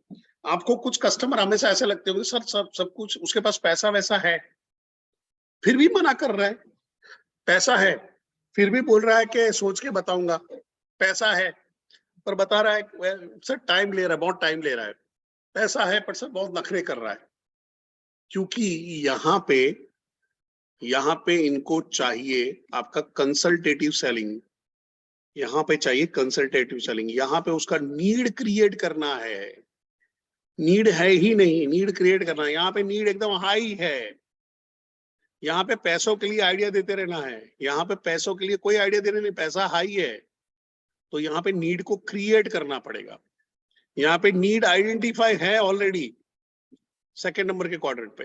आपको कुछ कस्टमर हमेशा ऐसे लगते होंगे, सर सब कुछ उसके पास पैसा वैसा है, फिर भी मना कर रहा है। पैसा है फिर भी बोल रहा है कि सोच के बताऊंगा। पैसा है पर बता रहा है सर टाइम ले रहा है, बहुत टाइम ले रहा है। पैसा है पर सर बहुत नखरे कर रहा है। क्योंकि यहाँ पे इनको चाहिए आपका कंसल्टेटिव सेलिंग। यहाँ पे चाहिए कंसल्टेटिव सेलिंग। यहाँ पे उसका नीड क्रिएट करना है। नीड है ही नहीं, नीड क्रिएट करना है। यहाँ पे नीड एकदम हाई है। यहाँ पे पैसों के लिए आइडिया देते रहना है। यहाँ पे पैसों के लिए कोई आइडिया देने नहीं, पैसा हाई है। तो यहाँ पे नीड को क्रिएट करना पड़ेगा। यहाँ पे नीड आइडेंटिफाई है ऑलरेडी सेकेंड नंबर के क्वाड्रेंट पे,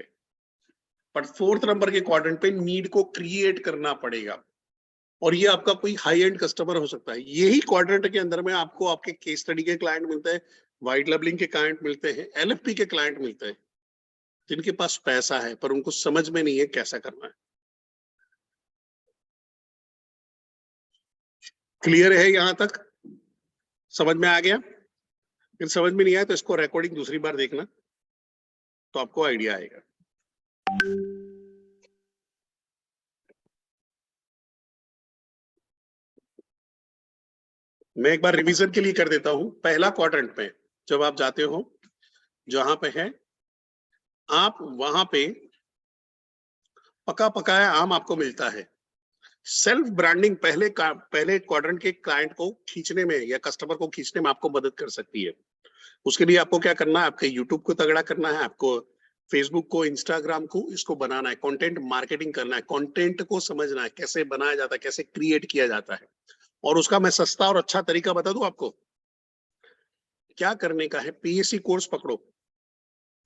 पर फोर्थ नंबर के क्वाड्रेंट पे नीड को क्रिएट करना पड़ेगा। और ये आपका कोई हाई एंड कस्टमर हो सकता है। यही क्वाड्रेंट के अंदर में आपको आपके केस स्टडी के क्लाइंट मिलते हैं, व्हाइट लेबलिंग के क्लाइंट मिलते हैं, एलएफपी के क्लाइंट मिलते हैं, जिनके पास पैसा है पर उनको समझ में नहीं है कैसा करना है। क्लियर है? यहां तक समझ में आ गया? फिर समझ में नहीं आया तो इसको रिकॉर्डिंग दूसरी बार देखना, तो आपको आइडिया आएगा। मैं एक बार रिवीजन के लिए कर देता हूं। पहला क्वाड्रेंट पे जब आप जाते हो, जहां पे है आप, वहां पे पका पकाया आम आपको मिलता है। सेल्फ ब्रांडिंग पहले क्वाड्रेंट के क्लाइंट को खींचने में या कस्टमर को खींचने में आपको मदद कर सकती है। उसके लिए आपको क्या करना है, आपके यूट्यूब को तगड़ा करना है, आपको फेसबुक को, इंस्टाग्राम को, इसको बनाना है, कंटेंट मार्केटिंग करना है, कंटेंट को समझना है कैसे बनाया जाता है, कैसे क्रिएट किया जाता है। और उसका मैं सस्ता और अच्छा तरीका बता दूं आपको। क्या करने का है, पीएससी कोर्स पकड़ो।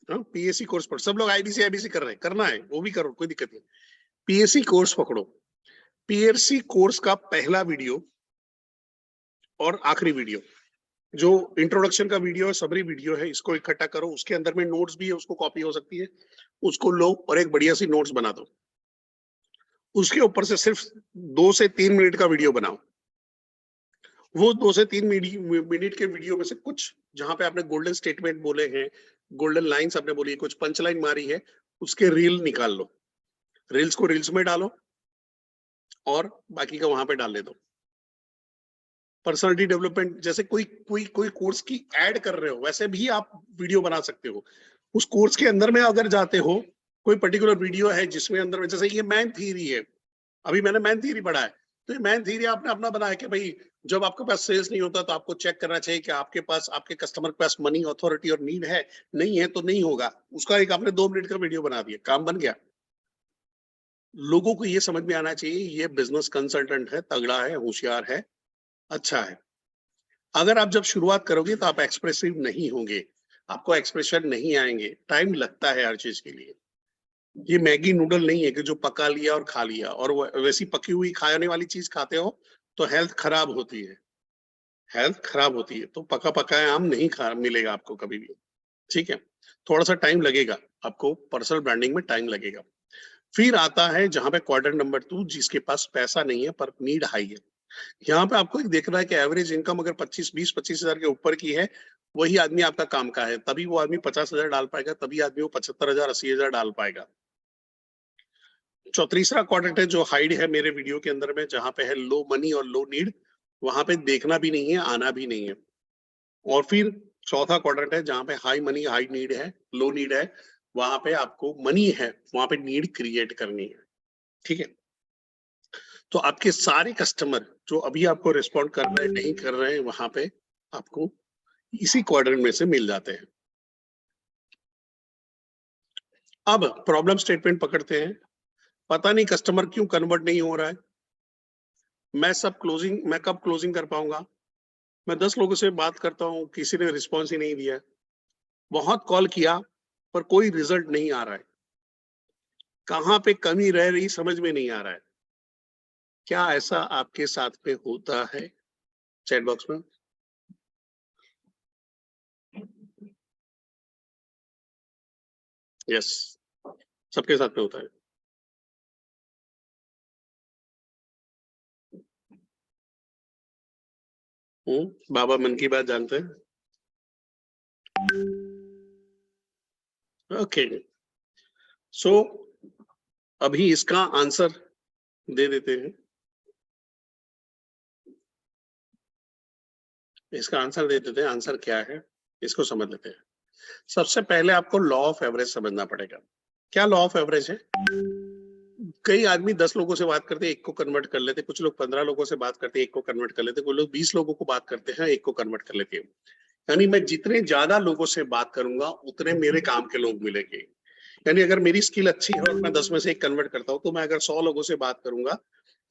पीएससी कोर्स पकड़ो। सब लोग आईबीसी कर रहे हैं, करना है वो भी करो, कोई दिक्कत नहीं। पीएससी कोर्स पकड़ो। पीएससी कोर्स का पहला वीडियो और आखिरी वीडियो, जो इंट्रोडक्शन का वीडियो है, सबरी वीडियो है, इसको इकट्ठा करो। उसके अंदर में नोट्स भी है, उसको कॉपी हो सकती है, उसको लो और एक बढ़िया सी नोट्स बना दो। उसके ऊपर से सिर्फ 2 से 3 मिनट का वीडियो बनाओ। वो 2 से 3 मिनट के वीडियो में से कुछ जहां पे आपने गोल्डन स्टेटमेंट बोले हैं, गोल्डन लाइंस आपने बोली, कुछ पंच लाइन मारी है, उसके रील निकाल लो। रील्स को रील्स में डालो और बाकी का वहां पे डाल दे दो। पर्सनालिटी डेवलपमेंट जैसे कोई कोर्स की ऐड कर रहे हो, वैसे भी आप वीडियो बना सकते हो। उस कोर्स के अंदर में अगर जाते हो, कोई पर्टिकुलर वीडियो है जिसमें अंदर में, जैसे ये मैन थ्योरी है, अभी मैंने मैन थ्योरी पढ़ा है, तो ये मैन थ्योरी आपने अपना बनाया कि भाई जब आपके पास सेल्स नहीं होता तो आपको चेक करना चाहिए कि आपके पास, आपके कस्टमर के पास मनी, अथॉरिटी और नीड है। नहीं है तो नहीं होगा। उसका एक आपने 2 मिनट का वीडियो बना दिया, काम बन गया। लोगों को ये समझ में आना चाहिए ये बिजनेस कंसल्टेंट है, तगड़ा है, होशियार है, अच्छा है। अगर आप जब शुरुआत करोगे तो आप एक्सप्रेसिव नहीं होंगे, आपको एक्सप्रेशन नहीं आएंगे, टाइम लगता है हर चीज के लिए। ये मैगी नूडल नहीं है कि जो पका लिया और खा लिया, और वैसी पकी हुई खाने वाली चीज खाते हो तो हेल्थ खराब होती है। हेल्थ खराब होती है तो पका पकाया आम नहीं खा मिलेगा आपको कभी भी। ठीक है, थोड़ा सा टाइम लगेगा आपको, पर्सनल ब्रांडिंग में टाइम लगेगा। फिर आता है जहां पे क्वाड्रेंट नंबर 2, जिसके पास पैसा नहीं है पर नीड हाई है। यहाँ पे आपको एक देखना है कि एवरेज इनकम अगर 25 हजार के ऊपर की है, वही आदमी आपका काम का है, तभी वो आदमी 50,000 डाल पाएगा, तभी आदमी वो 75,000 80,000 डाल पाएगा। तीसरा क्वाड्रेंट है जो हाइड है मेरे वीडियो के अंदर में, जहां पे है लो मनी और लो नीड, वहां पे देखना भी नहीं है, आना भी नहीं है। और फिर चौथा क्वाड्रेंट है जहां पे हाई मनी हाई नीड है, लो नीड है, वहां पे आपको मनी है, वहां पे नीड क्रिएट करनी है। ठीक है, तो आपके सारे कस्टमर जो अभी आपको रिस्पॉन्ड कर रहे हैं, नहीं कर रहे हैं, वहां पे आपको इसी क्वाड्रेंट में से मिल जाते हैं। अब प्रॉब्लम स्टेटमेंट पकड़ते हैं। पता नहीं कस्टमर क्यों कन्वर्ट नहीं हो रहा है, मैं कब क्लोजिंग कर पाऊंगा। मैं 10 लोगों से बात करता हूं, किसी ने रिस्पॉन्स ही नहीं दिया। बहुत कॉल किया पर कोई रिजल्ट नहीं आ रहा है। कहां पे कमी रह रही समझ में नहीं आ रहा है। क्या ऐसा आपके साथ में होता है? चैट बॉक्स में यस, सबके साथ में होता है। बाबा मन की बात जानते हैं? ओके, सो अभी इसका आंसर दे देते हैं। इसका आंसर दे देते हैं। आंसर क्या है इसको समझ लेते हैं। सबसे पहले आपको लॉ ऑफ एवरेज समझना पड़ेगा। क्या लॉ ऑफ एवरेज है? कई आदमी 10 लोगों से बात करते हैं, एक को कन्वर्ट कर लेते, कुछ लोग 15 लोगों से बात करते हैं, एक को कन्वर्ट कर लेते, कुछ लोग 20 लोगों को बात करते हैं, एक को कन्वर्ट कर लेते हैं। यानी मैं जितने ज्यादा लोगों से बात करूंगा उतने मेरे काम के लोग मिलेंगे। यानी अगर मेरी स्किल अच्छी है और मैं 10 में से 1 कन्वर्ट करता हूं, तो मैं अगर 100 लोगों से बात करूंगा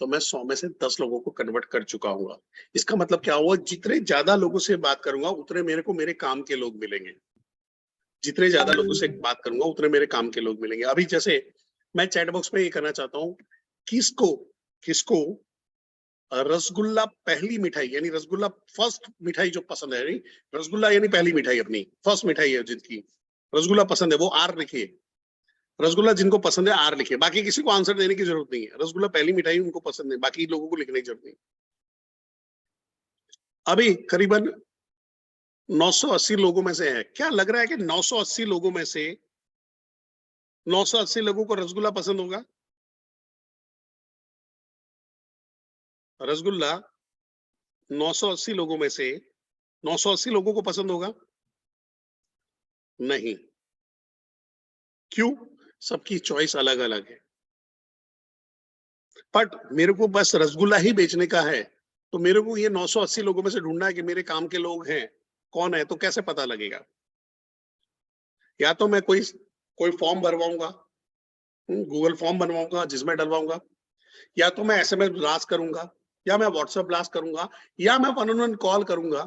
तो मैं 100 में से 10 लोगों को कन्वर्ट कर चुका हूँ। इसका मतलब क्या हुआ? जितने ज्यादा लोगों से बात करूंगा उतने मेरे को मेरे काम के लोग मिलेंगे। जितने ज्यादा लोगों से बात करूंगा उतने मेरे काम के लोग मिलेंगे। अभी जैसे मैं चैट बॉक्स में ये करना चाहता हूँ, किसको किसको रसगुल्ला पहली मिठाई, यानी रसगुल्ला फर्स्ट मिठाई जो पसंद है, रसगुल्ला यानी पहली मिठाई, अपनी फर्स्ट मिठाई है जिनकी रसगुल्ला पसंद है, वो आर लिखिए। रसगुल्ला जिनको पसंद है आर लिखिए। बाकी किसी को आंसर देने की जरूरत नहीं है। रसगुल्ला पहली मिठाई उनको पसंद है, बाकी लोगों को लिखने की जरूरत नहीं। अभी करीबन 980 लोगों में से है, क्या लग रहा है कि 980 लोगों में से 980 लोगों को रसगुल्ला पसंद होगा? रसगुल्ला 980 लोगों में से 980 लोगों को पसंद होगा? नहीं। क्यों? सबकी चॉइस अलग अलग है। बट मेरे को बस रसगुल्ला ही बेचने का है, तो मेरे को ये 980 लोगों में से ढूंढना है कि मेरे काम के लोग हैं कौन है। तो कैसे पता लगेगा? या तो मैं कोई कोई फॉर्म भरवाऊंगा, गूगल फॉर्म बनवाऊंगा जिसमें डलवाऊंगा, या तो मैं एसएमएस ब्लास्ट करूंगा, या मैं व्हाट्सएप ब्लास्ट करूंगा, या मैं वन ऑन वन कॉल करूंगा।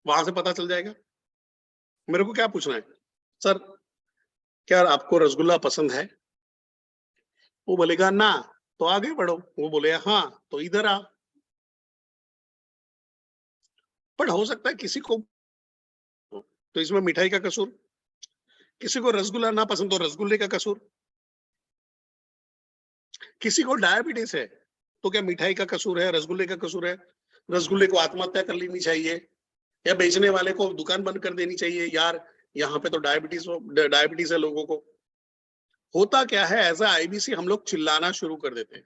वहां से पता चल जाएगा। मेरे को क्या पूछना है? सर क्या आपको रसगुल्ला पसंद है? वो बोलेगा ना, तो आगे बढ़ो। वो बोले हाँ, तो इधर आ। बट हो सकता है किसी को, तो इसमें मिठाई का कसूर। किसी को रसगुल्ला ना पसंद तो रसगुल्ले का कसूर। किसी को डायबिटीज है तो क्या मिठाई का कसूर है, रसगुल्ले का कसूर है? रसगुल्ले को आत्महत्या कर लेनी चाहिए, या बेचने वाले को दुकान बंद कर देनी चाहिए? यार यहाँ पे तो डायबिटीज है लोगों को। होता क्या है, एज अ आईबीसी हम लोग चिल्लाना शुरू कर देते हैं।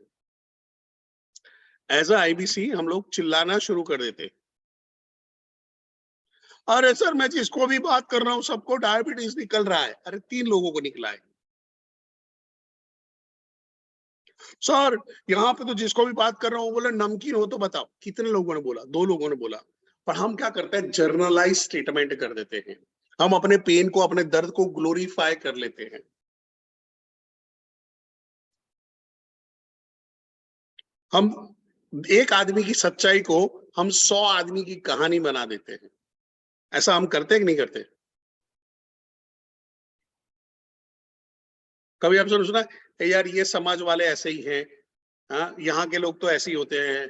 एज अ आईबीसी हम लोग चिल्लाना शुरू कर देते हैं। अरे सर मैं जिसको भी बात कर रहा हूँ सबको डायबिटीज निकल रहा है। अरे 3 लोगों को निकला है। सर यहाँ पे तो जिसको भी बात कर रहा हूँ बोले नमकीन हो तो बताओ। कितने लोगों ने बोला? 2 लोगों ने बोला। पर हम क्या करते हैं, जर्नलाइज स्टेटमेंट कर देते हैं। हम अपने पेन को, अपने दर्द को ग्लोरीफाई कर लेते हैं। हम एक आदमी की सच्चाई को हम 100 आदमी की कहानी बना देते हैं। ऐसा हम करते हैं कि नहीं करते? कभी आपने सुना यार ये समाज वाले ऐसे ही हैं, हाँ यहाँ के लोग तो ऐसे ही होते हैं,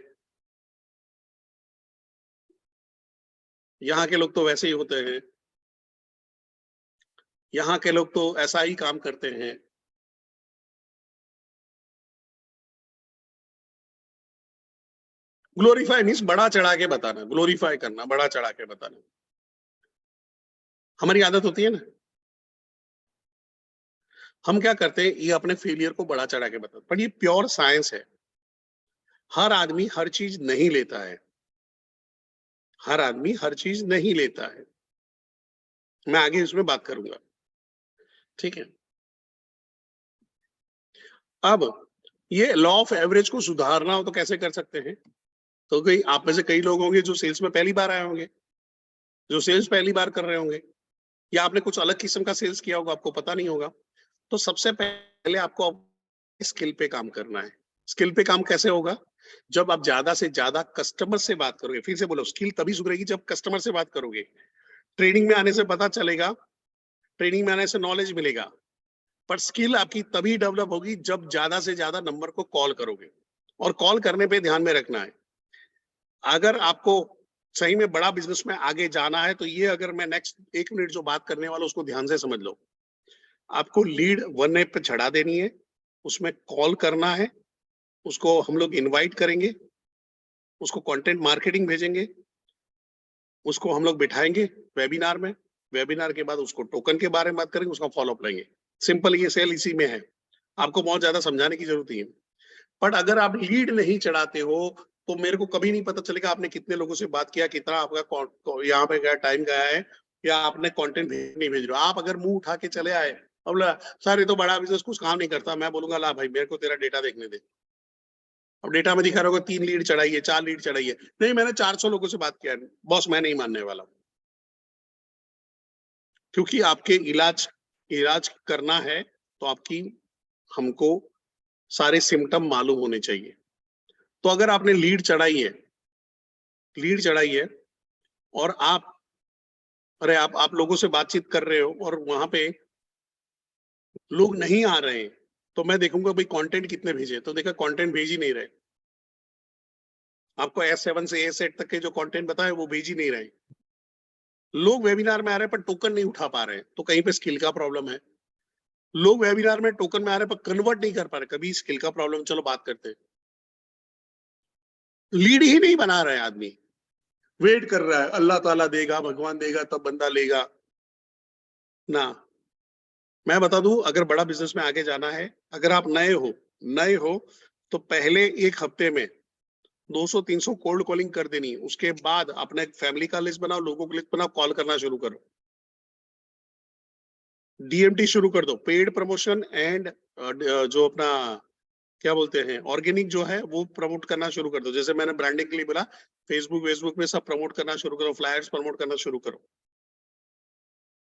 यहाँ के लोग तो वैसे ही होते हैं, यहाँ के लोग तो ऐसा ही काम करते हैं। ग्लोरीफाई मीन्स बड़ा चढ़ा के बताना, ग्लोरीफाई करना, बड़ा चढ़ा के बताना। हमारी आदत होती है ना, हम क्या करते हैं, ये अपने फेलियर को बड़ा चढ़ा के बताते। पर ये प्योर साइंस है। हर आदमी हर चीज नहीं लेता है, हर आदमी हर चीज नहीं लेता है। मैं आगे इसमें बात करूंगा, ठीक है। अब ये लॉ ऑफ एवरेज को सुधारना हो तो कैसे कर सकते हैं? तो कई आप में से कई लोग होंगे जो सेल्स में पहली बार आए होंगे, जो सेल्स पहली बार कर रहे होंगे, या आपने कुछ अलग किस्म का सेल्स किया होगा, आपको पता नहीं होगा। तो सबसे पहले आपको स्किल पे काम करना है। स्किल पे काम कैसे होगा? जब आप ज्यादा से ज्यादा कस्टमर से बात करोगे। फिर से बोलो, स्किल तभी सुधरेगी जब कस्टमर से बात करोगे। ट्रेनिंग में आने से पता चलेगा, ट्रेनिंग में आने से नॉलेज मिलेगा, पर स्किल आपकी तभी डेवलप होगी जब ज्यादा से ज्यादा नंबर को कॉल करोगे। और कॉल करने पे ध्यान में रखना है, अगर आपको सही में बड़ा बिजनेस में आगे जाना है तो ये, अगर मैं नेक्स्ट 1 मिनट जो बात करने वाला हूं उसको ध्यान से समझ लो। आपको लीड वन ऐप पे चढ़ा देनी है, उसमें कॉल करना है, उसको हम लोग इनवाइट करेंगे, उसको कंटेंट मार्केटिंग भेजेंगे, उसको हम लोग बिठाएंगे वेबिनार में। वेबिनार के बाद उसको टोकन के बारे में बात करेंगे, उसका फॉलोअप लेंगे। सिंपल, ये सेल इसी में है, आपको बहुत ज्यादा समझाने की जरूरत नहीं है। बट अगर आप लीड नहीं चढ़ाते हो तो मेरे को कभी नहीं पता चलेगा आपने कितने लोगों से बात किया, कितना आपका यहाँ पे गया, टाइम गया है, या आपने कंटेंट नहीं भेज रहे हो। आप अगर मुंह उठा के चले आए, अब बोला सर ये तो बड़ा बिजनेस कुछ काम नहीं करता, मैं बोलूंगा ला भाई मेरे को तेरा डेटा देखने दे। अब डेटा में दिखा रहा होगा 3 लीड चढ़ाइए, 4 लीड चढ़ाइए। नहीं मैंने 400 लोगों से बात किया है बॉस, मैं नहीं मानने वाला। क्योंकि आपके इलाज इलाज करना है तो आपकी हमको सारे सिम्टम मालूम होने चाहिए। तो अगर आपने लीड चढ़ाई है, लीड चढ़ाई है और आप लोगों से बातचीत कर रहे हो और वहां पे लोग नहीं आ रहे हैं, तो मैं देखूंगा भाई कंटेंट कितने भेजे। तो देखा कंटेंट भेज ही नहीं रहे। आपको S7 से A7 तक के जो कंटेंट बताए वो भेज ही नहीं रहे। लोग वेबिनार में आ रहे हैं पर टोकन नहीं उठा पा रहे हैं, तो कहीं पे स्किल का प्रॉब्लम है। लोग वेबिनार में टोकन में आ रहे हैं पर कन्वर्ट नहीं कर पा रहे, कभी स्किल का प्रॉब्लम। चलो बात करते हैं। लीड ही नहीं बना रहे आदमी, वेट कर रहा है अल्लाह ताला देगा, भगवान देगा तब बंदा लेगा ना। मैं बता दूं, अगर बड़ा बिजनेस में आगे जाना है, अगर आप नए हो तो पहले 1 हफ्ते में 200-300 कोल्ड कॉलिंग कर देनी। उसके बाद अपना एक फैमिली का लिस्ट बनाओ, लोगों की लिस्ट बनाओ, कॉल करना शुरू करो। DMT शुरू कर दो, पेड प्रमोशन एंड जो अपना क्या बोलते हैं ऑर्गेनिक जो है वो प्रमोट करना शुरू कर दो। जैसे मैंने ब्रांडिंग के लिए बोला, फेसबुक में सब प्रमोट करना शुरू करो, फ्लायर्स प्रमोट करना शुरू करो।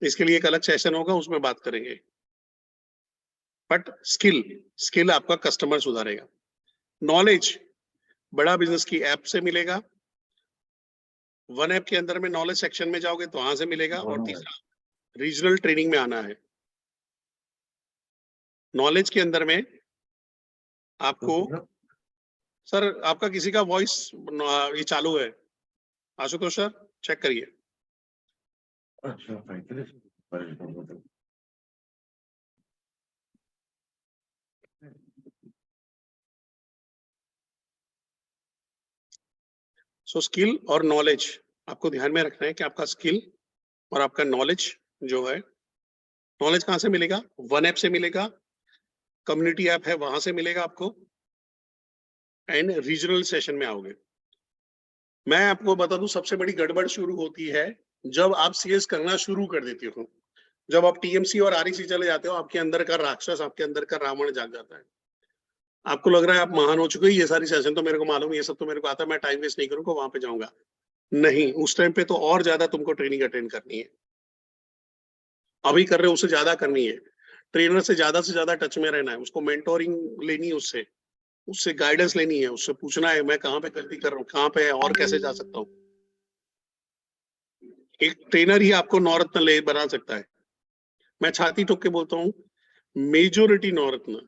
इसके लिए एक अलग सेशन होगा, उसमें बात करेंगे। बट स्किल आपका कस्टमर सुधारेगा। नॉलेज बड़ा बिजनेस की ऐप से मिलेगा, वन ऐप के अंदर में नॉलेज सेक्शन में जाओगे तो वहां से मिलेगा। और तीसरा, रीजनल ट्रेनिंग में आना है। नॉलेज के अंदर में आपको, सर आपका किसी का वॉइस ये चालू है, आशुतोष सर चेक करिए। सो स्किल और नॉलेज आपको ध्यान में रखना है कि आपका स्किल और आपका नॉलेज जो है, नॉलेज कहां से मिलेगा? वन ऐप से मिलेगा, कम्युनिटी ऐप है वहां से मिलेगा आपको, एंड रीजनल सेशन में आओगे। मैं आपको बता दूं, सबसे बड़ी गड़बड़ शुरू होती है जब आप सीएस करना शुरू कर देते हो। जब आप TMC और REC चले जाते हो, आपके अंदर का राक्षस, आपके अंदर का रावण जाग जाता है। आपको लग रहा है आप महान हो चुके हो, ये सारी सेशन तो मेरे को मालूम है, ये सब तो मेरे को आता है, मैं टाइम वेस्ट नहीं करूंगा, वहां पे जाऊंगा। नहीं, उस टाइम पे तो और ज्यादा तुमको ट्रेनिंग अटेंड करनी है। अभी कर रहे हो उससे ज्यादा करनी है। ट्रेनर से ज्यादा टच में रहना है, उसको मेंटोरिंग लेनी है, उससे उससे गाइडेंस लेनी है, उससे पूछना है मैं कहाँ पे गलती कर रहा हूँ, कहाँ पे है और कैसे जा सकता हूँ। एक ट्रेनर ही आपको नवरत्न ले बना सकता है। मैं छाती ठोक के बोलता हूँ, मेजोरिटी नवरत्न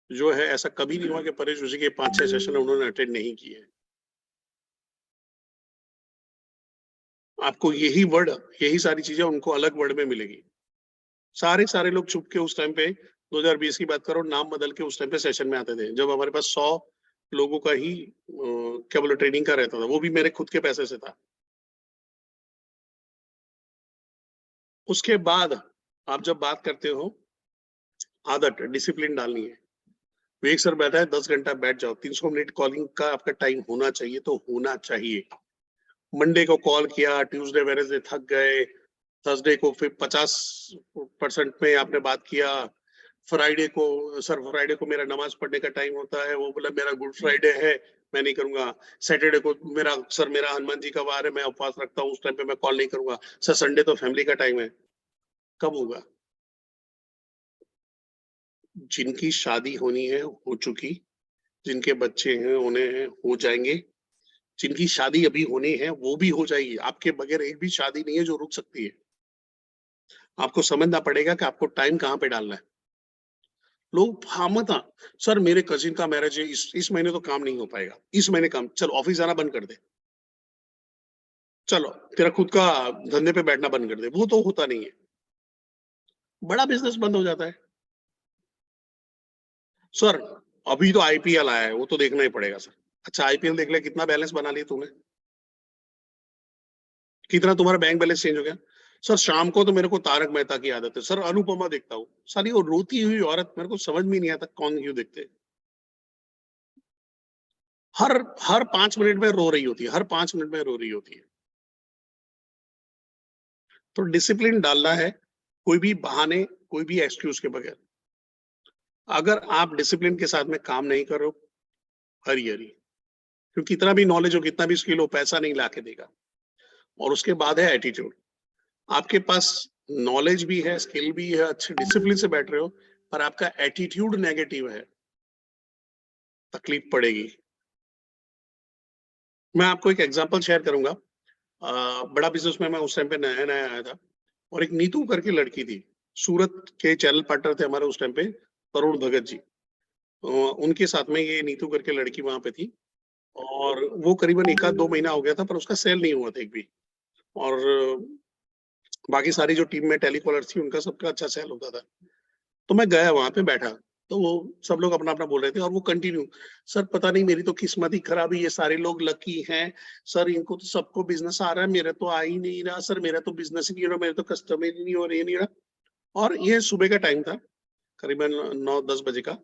जो है, ऐसा कभी नहीं हुआ कि परेश ऋषि के 5-6 सेशन उन्होंने अटेंड नहीं किए। आपको यही सारी चीजें उनको अलग वर्ड में मिलेगी। सारे लोग चुप के उस टाइम पे 2020 की बात करो, नाम बदल के उस टाइम पे सेशन में आते थे, जब हमारे पास 100 लोगों का ही क्या बोले ट्रेनिंग का रहता था, वो भी मेरे खुद के पैसे से था। उसके बाद आप जब बात करते हो, आदत डिसिप्लिन डालनी है। विवेक सर बैठा है, 10 घंटा बैठ जाओ, 300 मिनट कॉलिंग का आपका टाइम होना चाहिए, तो होना चाहिए। मंडे को कॉल किया, ट्यूसडे वेडनेसडे थक गए, थर्सडे को फिर 50% में आपने बात किया, फ्राइडे को सर फ्राइडे को मेरा नमाज पढ़ने का टाइम होता है, वो बोला मेरा गुड फ्राइडे है, मैं नहीं करूंगा। सैटरडे को मेरा हनुमान जी का वार है, मैं उपवास रखता हूँ, उस टाइम पे मैं कॉल नहीं करूंगा। सर संडे तो फैमिली का टाइम है। कब होगा? जिनकी शादी होनी है हो चुकी, जिनके बच्चे हैं उन्हें हो जाएंगे, जिनकी शादी अभी होनी है वो भी हो जाएगी। आपके बगैर एक भी शादी नहीं है जो रुक सकती है। आपको समझना पड़ेगा कि आपको टाइम कहाँ पे डालना है। लोग मत सर मेरे कजिन का मैरिज है, इस महीने तो काम नहीं हो पाएगा, इस महीने काम, चल ऑफिस जाना बंद कर दे, चलो तेरा खुद का धंधे पे बैठना बंद कर दे। वो तो होता नहीं है, बड़ा बिजनेस बंद हो जाता है। सर अभी तो आईपीएल आया है, वो तो देखना ही पड़ेगा सर। अच्छा आईपीएल देख ले, कितना बैलेंस बना लिया तूने, कितना तुम्हारा बैंक बैलेंस चेंज हो गया। सर शाम को तो मेरे को तारक मेहता की आदत है, सर अनुपमा देखता हूँ। सारी वो रोती हुई औरत, मेरे को समझ में नहीं आता कौन क्यों देखते। हर हर 5 मिनट में रो रही होती है, हर 5 मिनट में रो रही होती है। तो डिसिप्लिन डालना है, कोई भी बहाने, कोई भी एक्सक्यूज के बगैर। अगर आप डिसिप्लिन के साथ में काम नहीं करो, हरी हरी, क्योंकि कितना भी नॉलेज हो, कितना भी स्किल हो, पैसा नहीं ला के देगा। और उसके बाद है एटीट्यूड। आपके पास नॉलेज भी है, स्किल भी है, अच्छे डिसिप्लिन से बैठ रहे हो, पर आपका एटीट्यूड नेगेटिव है, तकलीफ पड़ेगी। मैं आपको एक एग्जांपल शेयर करूंगा। बड़ा बिजनेस में मैं उस टाइम पे नया नया आया था, और एक नीतू करके लड़की थी, सूरत के चैनल पार्टनर थे हमारे उस टाइम पे, तरुण भगत जी। उनके साथ में ये नीतू करके लड़की वहां पे थी, और वो करीबन 1 आध 2 महीना हो गया था, पर उसका सेल नहीं हुआ था एक भी। और बाकी सारी जो टीम में टेलीकॉलर थी, उनका सबका अच्छा सेल होता था। तो मैं गया वहां पे बैठा, तो वो सब लोग अपना अपना बोल रहे थे, और वो कंटिन्यू, सर पता नहीं मेरी तो किस्मत ही खराब है, ये सारे लोग लकी हैं, सर इनको तो सबको बिजनेस आ रहा है, मेरा तो आ ही नहीं रहा, सर मेरा तो बिजनेस ही नहीं हो रहा, मेरे तो कस्टमर ही नहीं हो रहे, नहीं रहा। और ये सुबह का टाइम था, करीबन 9-10 बजे का,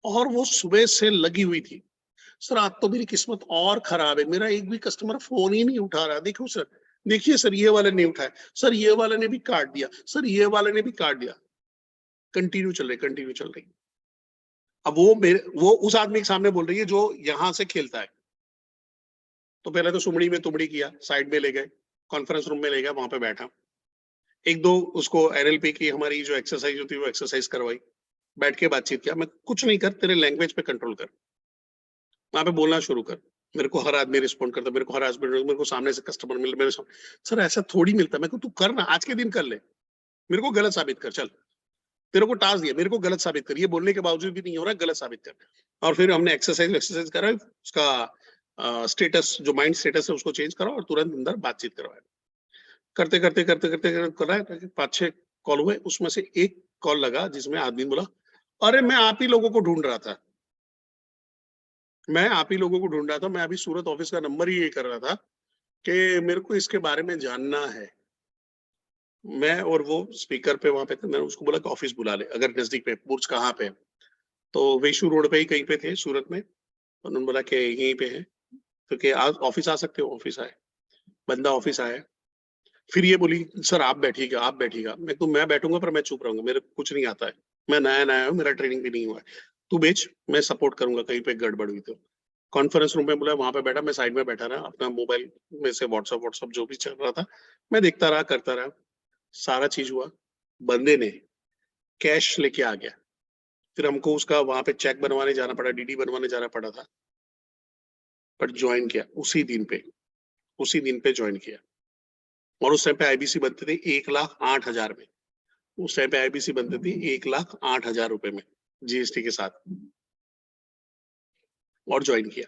और वो सुबह से लगी हुई थी। सर आज तो मेरी किस्मत और खराब है, मेरा एक भी कस्टमर फोन ही नहीं उठा रहा, देखो सर, देखिए सर ये वाले नहीं उठाए, सर ये वाले ने भी काट दिया, सर ये वाले ने भी काट दिया। कंटिन्यू चल रही। अब वो उस आदमी के सामने बोल रही है जो यहां से खेलता है। तो पहले तो सुमड़ी में तुमड़ी किया, साइड में ले गए, कॉन्फ्रेंस रूम में ले गया, वहां पे बैठा, एक दो उसको एनएलपी की हमारी जो एक्सरसाइज होती है वो एक्सरसाइज करवाई, बैठ के बातचीत किया, मैं कुछ नहीं कर, तेरे लैंग्वेज पे कंट्रोल कर, वहां पे बोलना शुरू कर। मेरे को हर आदमी रिस्पॉन्ड करता, मेरे को हर आदमी, मेरे को सामने से कस्टमर मिले, मेरे सामने, सर ऐसा थोड़ी मिलता, मैं को तू कर ना, आज के दिन कर ले, मेरे को गलत साबित कर, चल तेरे को टास्क दिया, मेरे को गलत साबित कर, ये बोलने के बावजूद भी नहीं हो रहा, गलत साबित कर। और फिर हमने एक्सरसाइज करा, उसका स्टेटस जो माइंड स्टेटस है उसको चेंज करा, और तुरंत अंदर बातचीत करवाया। करते करा, 5-6 कॉल हुए, उसमें से एक कॉल लगा जिसमें आदमी बोला, अरे मैं आप ही लोगों को ढूंढ रहा था, मैं आप ही लोगों को ढूंढ रहा था, मैं अभी सूरत ऑफिस का नंबर ही ये कर रहा था कि मेरे को इसके बारे में जानना है। मैं और वो स्पीकर पे वहां पे थे, मैंने उसको बोला कि ऑफिस बुला ले, अगर नजदीक पे, बुर्ज कहाँ पे है, तो वेशू रोड पे ही कहीं पे थे सूरत में। उन्होंने बोला कि यहीं पे है, क्योंकि आज ऑफिस आ सकते हो, ऑफिस आए, बंदा ऑफिस आया। फिर ये बोली, सर आप बैठिएगा, आप बैठिएगा, मैं बैठूंगा पर मैं चुप रहूंगा, मेरे को कुछ नहीं आता है। मैं नया हूँ, मेरा ट्रेनिंग भी नहीं हुआ है, तू बेच, मैं सपोर्ट करूंगा कहीं पे गड़बड़ हुई तो। कॉन्फ्रेंस रूम में बोला, वहां पे बैठा, मैं साइड में बैठा रहा, अपना मोबाइल में से व्हाट्सअप जो भी चल रहा था मैं देखता रहा, करता रहा, सारा चीज हुआ। बंदे ने कैश लेके आ गया, फिर हमको उसका वहां पे चेक बनवाने जाना पड़ा, डीडी बनवाने जाना पड़ा था, बट ज्वाइन किया उसी दिन पे ज्वाइन किया। और उस टाइम पे आईबीसी बनते थे 1,08,000 में, उस टाइम पे आईबीसी बनते थे 1,08,000 रुपए में जीएसटी के साथ, और ज्वाइन किया।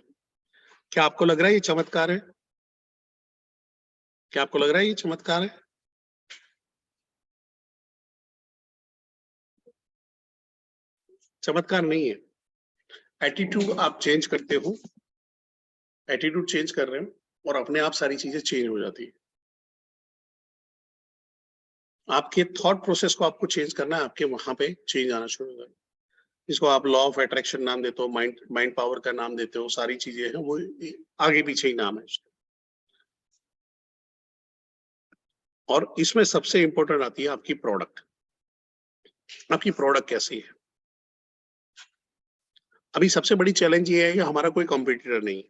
क्या आपको लग रहा है ये चमत्कार है? क्या आपको लग रहा है ये चमत्कार है? चमत्कार नहीं है। एटीट्यूड आप चेंज करते हो, एटीट्यूड चेंज कर रहे हो और अपने आप सारी चीजें चेंज हो जाती है। आपके थॉट प्रोसेस को आपको चेंज करना है, आपके वहां पे चेंज आना शुरू होगा। जिसको आप लॉ ऑफ अट्रैक्शन नाम देते हो, माइंड पावर का नाम देते हो, सारी चीजें हैं वो आगे पीछे ही नाम है उसका। और इसमें सबसे इंपॉर्टेंट आती है आपकी प्रोडक्ट। आपकी प्रोडक्ट कैसी है? अभी सबसे बड़ी चैलेंज ये है कि हमारा कोई कंपटीटर नहीं है।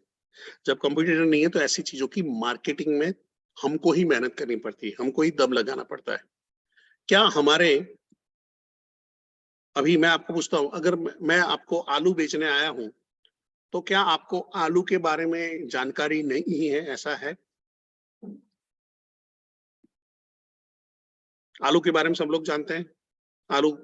जब कंपटीटर नहीं है तो ऐसी चीजों की मार्केटिंग में हमको ही मेहनत करनी पड़ती है, हमको ही दम लगाना पड़ता है। क्या हमारे, अभी मैं आपको पूछता हूं, अगर मैं आपको आलू बेचने आया हूं तो क्या आपको आलू के बारे में जानकारी नहीं है? ऐसा है? आलू के बारे में सब लोग जानते हैं। आलू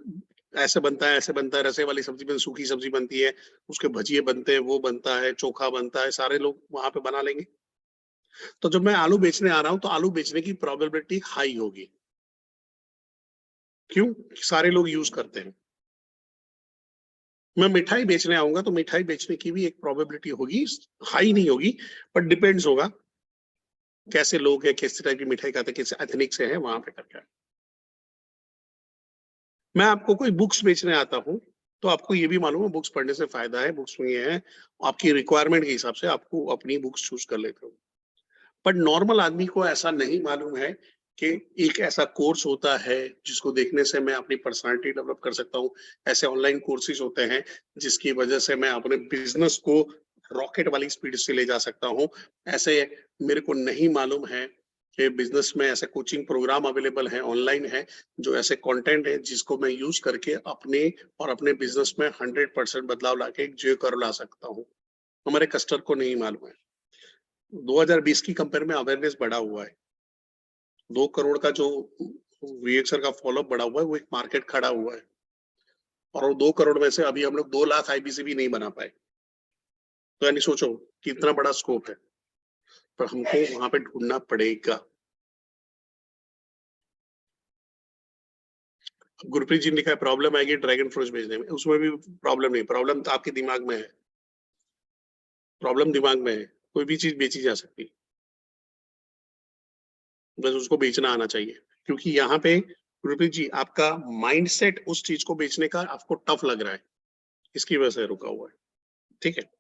ऐसे बनता है, ऐसे बनता है, रसे वाली सब्जी बनती, सूखी सब्जी बनती है, उसके भजिए बनते हैं, वो बनता है, चोखा बनता है, सारे लोग वहां पे बना लेंगे। तो जब मैं आलू बेचने आ रहा हूं तो आलू बेचने की प्रोबेबिलिटी हाई होगी। क्यों? सारे लोग यूज करते हैं। मैं मिठाई बेचने आऊंगा तो मिठाई बेचने की भी एक प्रोबेबिलिटी होगी, हाई नहीं होगी, बट डिपेंड्स होगा कैसे लोग हैं, किस तरह की मिठाई खाते हैं, किस एथनिक से है, वहां पे करके। मैं आपको कोई बुक्स बेचने आता हूँ तो आपको ये भी मालूम है बुक्स पढ़ने से फायदा है, बुक्स में ये है, आपकी रिक्वायरमेंट के हिसाब से आपको अपनी बुक्स चूज कर लेते हो। पर नॉर्मल आदमी को ऐसा नहीं मालूम है कि एक ऐसा कोर्स होता है जिसको देखने से मैं अपनी पर्सनालिटी डेवलप कर सकता हूँ। ऐसे ऑनलाइन कोर्सेज होते हैं जिसकी वजह से मैं अपने बिजनेस को रॉकेट वाली स्पीड से ले जा सकता हूँ। ऐसे मेरे को नहीं मालूम है कि बिजनेस में ऐसे कोचिंग प्रोग्राम अवेलेबल है, ऑनलाइन है, जो ऐसे कंटेंट है जिसको मैं यूज करके अपने और अपने बिजनेस में 100% बदलाव लाके एक जे कर ला सकता हूँ। हमारे कस्टमर को नहीं मालूम है। 2020 की कंपेयर में अवेयरनेस बढ़ा हुआ है। 2 करोड़ का जो वीएक्सर का फॉलोअप बढ़ा हुआ है, वो एक मार्केट खड़ा हुआ है। और वो 2 करोड़ में से अभी हम लोग 2 लाख आईबीसी भी नहीं बना पाए। तो यानी सोचो कितना बड़ा स्कोप है, पर हमको वहां पे ढूंढना पड़ेगा। गुरप्रीत जी ने लिखा है प्रॉब्लम आएगी ड्रैगन फ्रूट बेचने में, उसमें भी प्रॉब्लम नहीं, प्रॉब्लम तो आपके दिमाग में है। प्रॉब्लम दिमाग में है, कोई भी चीज बेची जा सकती है, बस उसको बेचना आना चाहिए। क्योंकि यहाँ पे गुरप्रीत जी आपका माइंडसेट उस चीज को बेचने का आपको टफ लग रहा है, इसकी वजह से रुका हुआ है। ठीक है,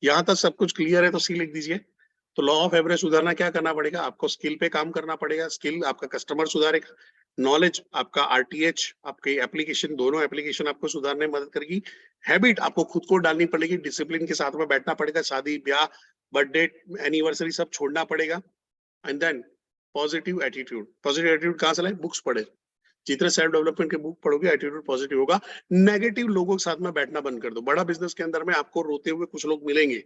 यहाँ तक सब कुछ क्लियर है तो सी लिख दीजिए। तो लॉ ऑफ एवरेज सुधारना क्या करना पड़ेगा? आपको स्किल पे काम करना पड़ेगा, स्किल आपका कस्टमर सुधारेगा, नॉलेज आपका आरटीएच, आपके एप्लीकेशन, दोनों एप्लीकेशन आपको सुधारने में मदद करेगी। हैबिट आपको खुद को डालनी पड़ेगी, डिसिप्लिन के साथ में बैठना पड़ेगा, शादी ब्याह बर्थडे एनिवर्सरी सब छोड़ना पड़ेगा। And then positive attitude. Positive attitude कहाँ से लाए? बुक्स पढ़े, जितने सेल्फ डेवलपमेंट के बुक पढ़ोगे एटीट्यूड पॉजिटिव होगा। नेगेटिव लोगों के साथ में बैठना बंद कर दो। बड़ा बिजनेस के अंदर में आपको रोते हुए कुछ लोग मिलेंगे,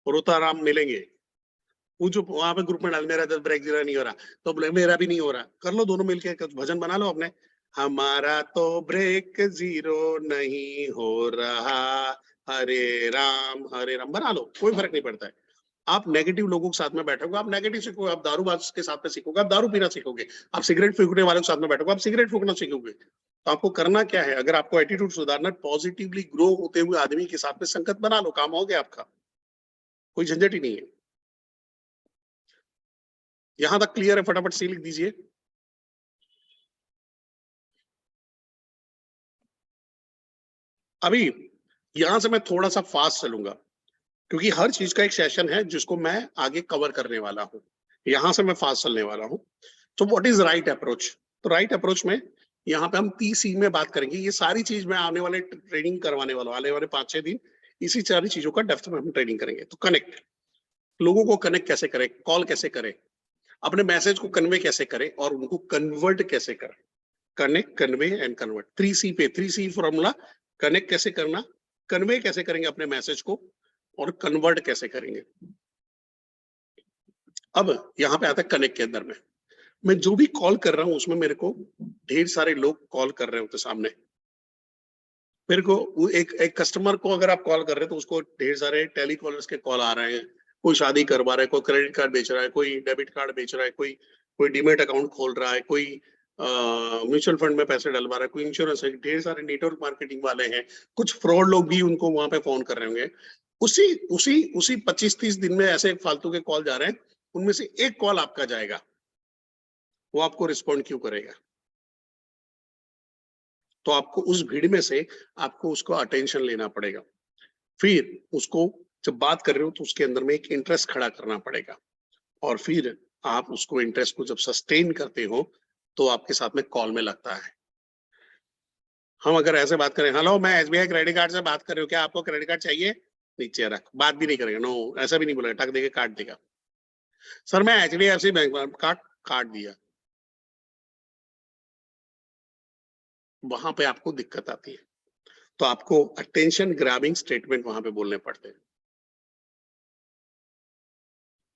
रोता आराम मिलेंगे। वो जो वहां पे ग्रुप में डाल, मेरा 10 ब्रेक जीरा नहीं हो रहा, तो बोले मेरा भी नहीं हो रहा, कर लो दोनों मिलके भजन बना लो अपने, हमारा तो ब्रेक जीरो नहीं हो रहा, हरे राम बना लो, कोई फर्क नहीं पड़ता है। आप नेगेटिव लोगों के साथ में बैठोगे, आप नेगेटिव सीखोगे, आप दारूबाज के साथ में सीखोगे, आप दारू पीना सीखोगे, आप सिगरेट फूकने वालों के साथ में बैठोगे, आप सिगरेट फूकना सीखोगे। तो आपको करना क्या है? अगर आपको एटीट्यूड सुधारना, पॉजिटिवली ग्रो होते हुए आदमी के साथ में संगत बना लो, काम हो गया आपका, कोई झंझट ही नहीं है। यहां तक क्लियर है? फटाफट सी लिख दीजिए। अभी यहां से मैं थोड़ा सा फास्ट चलूंगा क्योंकि हर चीज का एक सेशन है जिसको मैं आगे कवर करने वाला हूं। यहां से मैं फास्ट चलने वाला हूं। तो व्हाट इज राइट अप्रोच? तो राइट अप्रोच में यहाँ पे हम 30C में बात करेंगे। ये सारी चीज मैं आने वाले ट्रेनिंग करवाने वाला हूँ, आने वाले 5-6 दिन इसी सारी चीजों का डेप्थ में हम ट्रेनिंग करेंगे। तो कनेक्ट, लोगों को कनेक्ट कैसे करें, कॉल कैसे करें, अपने मैसेज को कन्वे कैसे करें और उनको कन्वर्ट कैसे करें। Connect, convey and convert. 3C पे 3C फॉर्मूला, कनेक्ट कैसे करना, कन्वे कैसे करेंगे अपने मैसेज को और कन्वर्ट कैसे करेंगे। अब यहाँ पे आता है कनेक्ट के अंदर में, मैं जो भी कॉल कर रहा हूं उसमें मेरे को ढेर सारे लोग कॉल कर रहे होते सामने। मेरे को वो एक कस्टमर को अगर आप कॉल कर रहे हैं तो उसको ढेर सारे टेलीकॉलर्स के कॉल आ रहे हैं। कोई शादी करवा रहा है, कोई क्रेडिट कार्ड बेच रहा है, कोई डेबिट कार्ड बेच रहा है, कोई कोई डीमेट अकाउंट खोल रहा है, कोई म्यूचुअल फंड में पैसे डलवा रहा है, कोई इंश्योरेंस है। ढेर सारे नेटवर्क मार्केटिंग वाले हैं, कुछ फ्रॉड लोग भी उनको वहां पे फोन कर रहे होंगे। उसी उसी उसी 25-30 दिन में ऐसे फालतू के कॉल जा रहे हैं, उनमें से एक कॉल आपका जाएगा, वो आपको रिस्पॉन्ड क्यों करेगा? तो आपको उस भीड़ में से आपको उसको अटेंशन लेना पड़ेगा। फिर उसको जब बात कर रहे हो तो उसके अंदर में एक इंटरेस्ट खड़ा करना पड़ेगा और फिर आप उसको इंटरेस्ट को जब सस्टेन करते हो तो आपके साथ में कॉल में लगता है। हम अगर ऐसे बात करें, हेलो मैं एसबीआई क्रेडिट कार्ड से बात कर रही हूँ, क्या आपको क्रेडिट कार्ड चाहिए? नीचे रख, बात भी नहीं करेगा, नो ऐसा भी नहीं बोलेगा, टक देके काट देगा। सर मैं एचडीएफसी बैंक में, काट दिया। वहां पे आपको दिक्कत आती है, तो आपको अटेंशन ग्रैबिंग स्टेटमेंट वहां पे बोलने पड़ते हैं।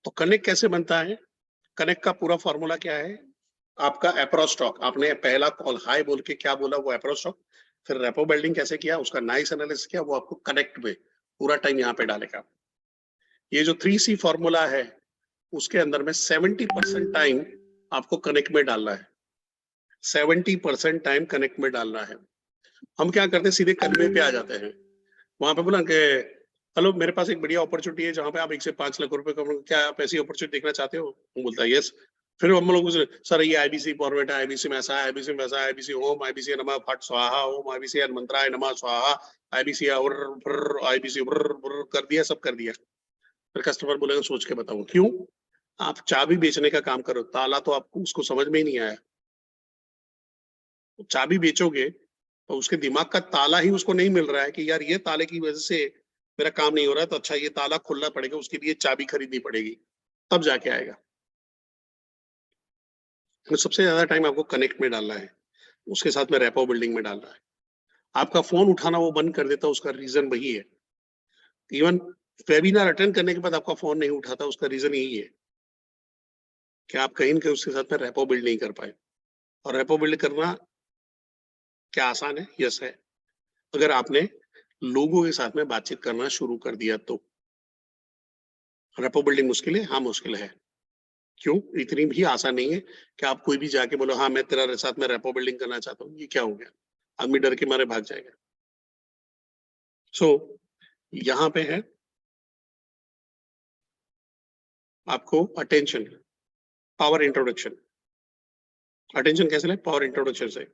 तो कनेक्ट कैसे बनता है? कनेक्ट का पूरा फॉर्मूला क्या है? आपका अप्रोच टॉक, आपने पहला कॉल हाय बोल के क्या बोला, वो अप्रोच टॉक। फिर रेपो बिल्डिंग कैसे किया, उसका नाइस एनालिसिस किया, वो आपको कनेक्ट में पूरा टाइम यहाँ पे डालेगा। ये जो 3C फॉर्मूला है उसके अंदर में 70% टाइम आपको कनेक्ट में डालना है। 70% टाइम कनेक्ट में डालना है। हम क्या करते हैं, सीधे कन्वे पे आ जाते हैं। वहां पे बोला कि हेलो मेरे पास एक बढ़िया अपॉर्चुनिटी है जहां पे आप 1 से 5 लाख रुपए कमाओगे, क्या आप ऐसी अपॉर्चुनिटी देखना चाहते हो? वो बोलता है यस। फिर हम लोग सर ये आईबीसी फॉर्मेट है, आईबीसी में ऐसा है, आईबीसी में वैसा है, आईबीसी ओम, आईबीसी नमः फट स्वाहा ओम, आईबीसी हनुमंतराय नमः स्वाहा, आईबीसी आईबीसी कर दिया, सब कर दिया। फिर कस्टमर बोलेगा सोच के बताऊं क्यों? आप चाबी बेचने का काम करो, ताला तो आपको उसको समझ में ही नहीं आया। चाबी बेचोगे तो उसके दिमाग का ताला ही उसको नहीं मिल रहा है कि यार ये ताले की वजह से मेरा काम नहीं हो रहा है, तो अच्छा ये ताला खोलना पड़ेगा, उसके लिए चाबी खरीदनी पड़ेगी, तब जाके आएगा। तो सबसे ज्यादा टाइम आपको कनेक्ट में डालना है, उसके साथ में रेपो बिल्डिंग में डालना है। आपका फोन उठाना वो बंद कर देता, उसका रीजन वही है। इवन वेबिनार अटेंड करने के बाद आपका फोन नहीं उठाता, उसका रीजन यही है कि आप कहीं न कहीं उसके साथ में रेपो बिल्ड नहीं कर पाए। और रेपो बिल्ड करना क्या आसान है? यस है, अगर आपने लोगों के साथ में बातचीत करना शुरू कर दिया तो। रेपो बिल्डिंग मुश्किल है? हाँ मुश्किल है। क्यों? इतनी भी आसान नहीं है कि आप कोई भी जाके बोलो हाँ मैं तेरा साथ में रेपो बिल्डिंग करना चाहता हूँ, ये क्या हो गया? आदमी डर के मारे भाग जाएगा। सो यहाँ पे है आपको अटेंशन, पावर इंट्रोडक्शन। अटेंशन कैसे ले? पावर इंट्रोडक्शन से।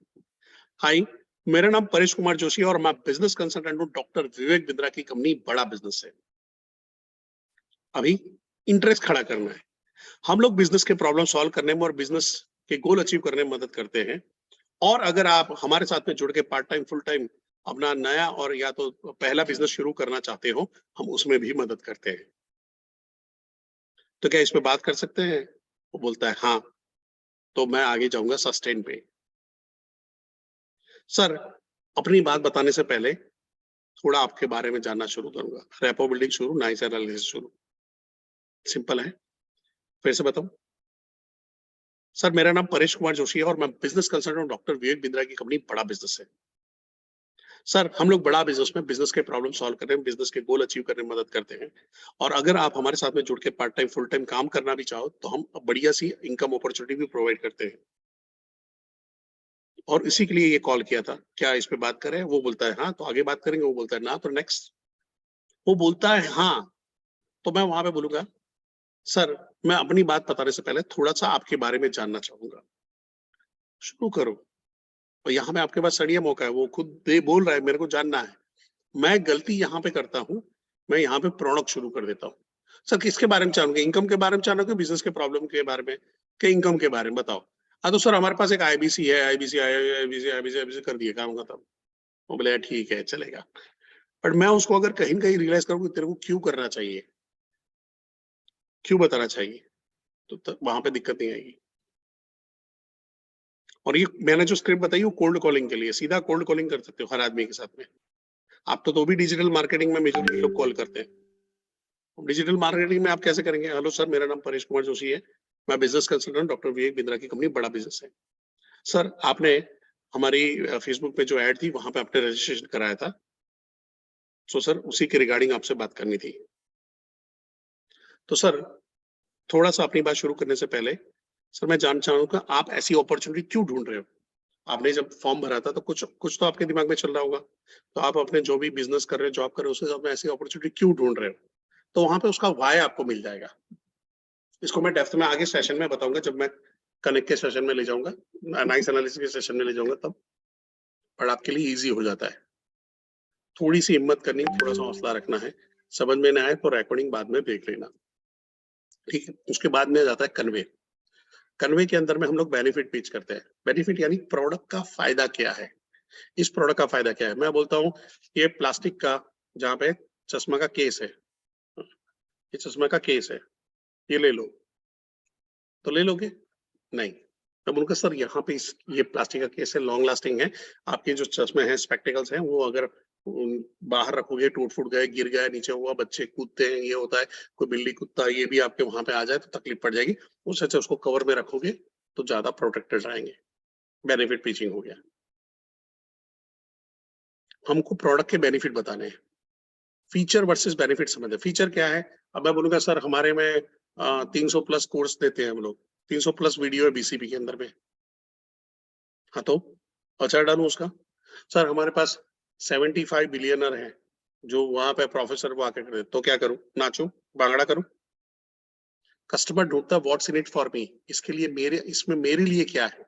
हाय, मेरा नाम परेश कुमार जोशी और मैं बिजनेस कंसल्टेंट हूँ डॉक्टर विवेक बिंद्रा की कंपनी बड़ा बिजनेस है। अभी इंटरेस्ट खड़ा करना है। हम लोग बिजनेस के प्रॉब्लम सॉल्व करने में और बिजनेस के गोल अचीव करने में मदद करते हैं। और अगर आप हमारे साथ में जुड़ के पार्ट टाइम फुल टाइम अपना नया और या तो पहला बिजनेस शुरू करना चाहते हो, हम उसमें भी मदद करते हैं। तो क्या इस पे बात कर सकते हैं? वो बोलता है हाँ। तो मैं आगे जाऊंगा सस्टेन पे। सर अपनी बात बताने से पहले थोड़ा आपके बारे में जानना शुरू करूंगा। रेपो बिल्डिंग शुरू, नाइस एनालिसिस शुरू। सिंपल है, फिर से बताऊं। सर मेरा नाम परेश कुमार जोशी है और मैं business consultant doctor Vivek Bindra की कंपनी बड़ा बिजनेस है। सर हम लोग बड़ा बिजनेस में बिजनेस के प्रॉब्लम सॉल्व करने में, बिजनेस के गोल अचीव करने में मदद करते हैं। और अगर आप हमारे साथ में जुड़ के पार्ट टाइम फुल टाइम काम करना भी चाहो तो हम बढ़िया सी इनकम अपॉर्चुनिटी भी प्रोवाइड करते हैं। और इसी के लिए ये कॉल किया था, क्या इस पे बात करें? वो बोलता है हाँ, तो आगे बात करेंगे। वो बोलता है ना, तो नेक्स्ट। वो बोलता है हाँ, तो मैं वहां पे बोलूंगा सर मैं अपनी बात बताने से पहले थोड़ा सा आपके बारे में जानना चाहूंगा। शुरू करो। और यहाँ में आपके पास सड़िया मौका है, वो खुद दे बोल रहा है मेरे को जानना है। मैं गलती यहाँ पे करता हूँ, मैं यहाँ पे प्रोडक्ट शुरू कर देता हूँ। सर किसके बारे में जानोगे? इनकम के बारे में जानोगे, बिजनेस के प्रॉब्लम के बारे में, के इनकम के बारे में? बताओ। हाँ तो सर हमारे पास एक आईबीसी है, आईबीसी कर दिए, काम खत्म। वो बोले ठीक है चलेगा। बट मैं उसको अगर कहीं ना कहीं रियलाइज करूँ कि तेरे को क्यों करना चाहिए, क्यों बताना चाहिए, तो वहां पे दिक्कत नहीं आएगी। और ये मैंने जो स्क्रिप्ट बताई वो कोल्ड कॉलिंग के लिए, सीधा कोल्ड कॉलिंग कर सकते हो हर आदमी के साथ में। आप तो भी डिजिटल मार्केटिंग में मेजोरिटी लोग कॉल करते हैं। डिजिटल मार्केटिंग में आप कैसे करेंगे? हेलो सर, मेरा नाम परेश कुमार जोशी है, मैं business consultant doctor Vivek Bindra की कंपनी, बड़ा बिजनेस है। सर आपने हमारी फेसबुक पे जो ऐड थी वहां पे आपने रजिस्ट्रेशन कराया था, सो सर उसी के रिगार्डिंग आपसे बात करनी थी। तो सर थोड़ा सा अपनी बात शुरू करने से पहले सर मैं जानना चाहूंगा आप ऐसी अपॉर्चुनिटी क्यों ढूंढ रहे हो? आपने जब फॉर्म भरा था तो कुछ कुछ तो आपके दिमाग में चल रहा होगा, तो आप अपने जो भी बिजनेस कर रहे हो, जॉब कर रहे हो, उसके साथ में ऐसी अपॉर्चुनिटी क्यों ढूंढ रहे हो? तो वहां पे उसका वाय आपको मिल जाएगा। इसको मैं डेप्थ में आगे सेशन में बताऊंगा, जब मैं कनेक्ट के सेशन में ले जाऊंगा, नाइस एनालिसिस के सेशन में ले जाऊंगा तब, और आपके लिए इजी हो जाता है। थोड़ी सी हिम्मत करनी, थोड़ा सा हौसला रखना है। समझ में ना आए तो रिकॉर्डिंग बाद में देख लेना, ठीक है? उसके बाद में जाता है कन्वे। कन्वे के अंदर में हम लोग बेनिफिट पिच करते हैं। बेनिफिट यानी प्रोडक्ट का फायदा क्या है, इस प्रोडक्ट का फायदा क्या है। मैं बोलता हूँ ये प्लास्टिक का, जहाँ पे चश्मा का केस है, ये चश्मा का केस है, ये ले लो, तो ले लोगे? नहीं। तब उनका सर यहाँ पे ये प्लास्टिक का केस है, लॉन्ग लास्टिंग है, आपके जो चश्मे हैं, स्पेक्टिकल्स हैं, वो अगर बाहर रखोगे, टूट फूट गए, गिर गए, नीचे हुआ, बच्चे कूदते हैं, ये होता है, कोई बिल्ली कुत्ता ये भी आपके वहां पे आ जाए तो तकलीफ पड़ जाएगी। उससे अच्छा उसको कवर में रखोगे तो ज्यादा प्रोटेक्टेड रहेंगे। बेनिफिट पिचिंग हो गया। हमको प्रोडक्ट के बेनिफिट बताने हैं, फीचर वर्सेस बेनिफिट समझे। फीचर क्या है? अब मैं बोलूंगा सर हमारे में 300 प्लस कोर्स देते हैं हम लोग, 300 प्लस वीडियो है बीसीपी के अंदर में। हाँ तो अच्छा डालू उसका। सर हमारे पास 75 बिलियनर हैं जो वहां पे प्रोफेसर वो आके खड़े, तो क्या करूं? नाचूं, बांगड़ा करूं? कस्टमर ढूंढता है what's in it for me, इसके लिए मेरे, इसमें मेरे लिए क्या है।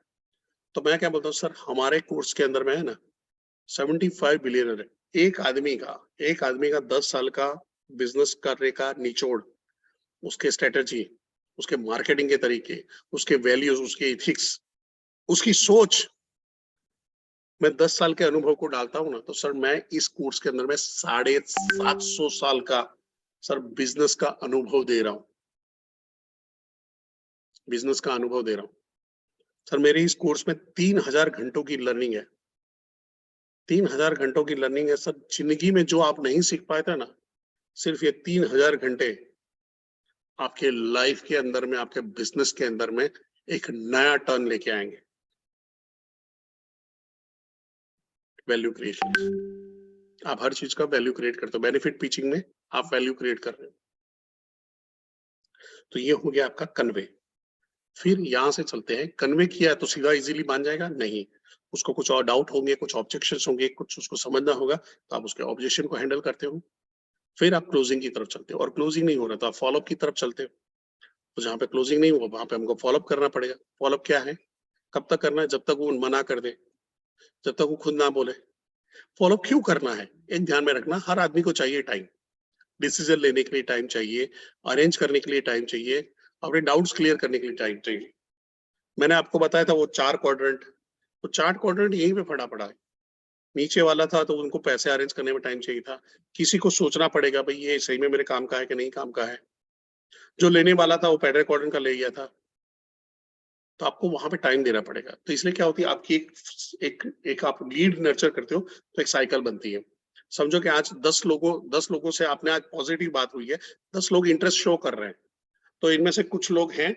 तो मैं क्या बोलता हूँ सर, हमारे कोर्स के अंदर में है ना 75 बिलियनर है। एक आदमी का, एक आदमी का 10 साल का बिजनेस करने का निचोड़, उसके स्ट्रेटेजी, उसके मार्केटिंग के तरीके, उसके वैल्यूज, उसके इथिक्स, उसकी सोच, मैं 10 साल के अनुभव को डालता हूँ ना, तो सर मैं इस कोर्स के अंदर में 750 साल का सर बिजनेस का अनुभव दे रहा हूँ, बिजनेस का अनुभव दे रहा हूँ। सर मेरे इस कोर्स में 3000 घंटों की लर्निंग है, 3000 घंटों की लर्निंग है सर। जिंदगी में जो आप नहीं सीख पाए थे ना, सिर्फ ये 3000 घंटे आपके लाइफ के अंदर में, आपके बिजनेस के अंदर में एक नया टर्न लेके आएंगे। वैल्यू क्रिएशन, आप हर चीज का वैल्यू क्रिएट करते हो, बेनिफिट पिचिंग में आप वैल्यू क्रिएट कर रहे हो। तो ये हो गया आपका कन्वे। फिर यहां से चलते हैं, कन्वे किया तो सीधा इजीली मान जाएगा? नहीं, उसको कुछ और डाउट होंगे, कुछ ऑब्जेक्शंस होंगे, कुछ उसको समझना होगा, तो आप उसके ऑब्जेक्शन को हैंडल करते हो। फिर आप क्लोजिंग की तरफ चलते हो, और क्लोजिंग नहीं हो रहा तो आप फॉलोअप की तरफ चलते हो। तो जहाँ पे क्लोजिंग नहीं हुआ वहां पे हमको फॉलोअप करना पड़ेगा। फॉलोअप क्या है? कब तक करना है? जब तक वो मना कर दे, जब तक वो खुद ना बोले। फॉलोअप क्यों करना है? एक ध्यान में रखना, हर आदमी को चाहिए टाइम, डिसीजन लेने के लिए टाइम चाहिए, अरेंज करने के लिए टाइम चाहिए, अपने डाउट्स क्लियर करने के लिए टाइम चाहिए। मैंने आपको बताया था वो 4 क्वाड्रेंट, वो 4 क्वाड्रेंट यहीं पे पड़ा पड़ा है। नीचे वाला था तो उनको पैसे अरेंज करने में टाइम चाहिए था, किसी को सोचना पड़ेगा भाई ये सही में मेरे काम का है कि नहीं काम का है। जो लेने वाला था वो पहले क्वाड्रेंट का ले गया था, तो आपको वहां पे टाइम देना पड़ेगा। तो इसलिए क्या होती है आपकी एक आप लीड नर्चर करते हो तो एक साइकिल बनती है। समझो कि आज 10 लोगों से आपने आज पॉजिटिव बात हुई है, 10 लोग इंटरेस्ट शो कर रहे हैं, तो इनमें से कुछ लोग हैं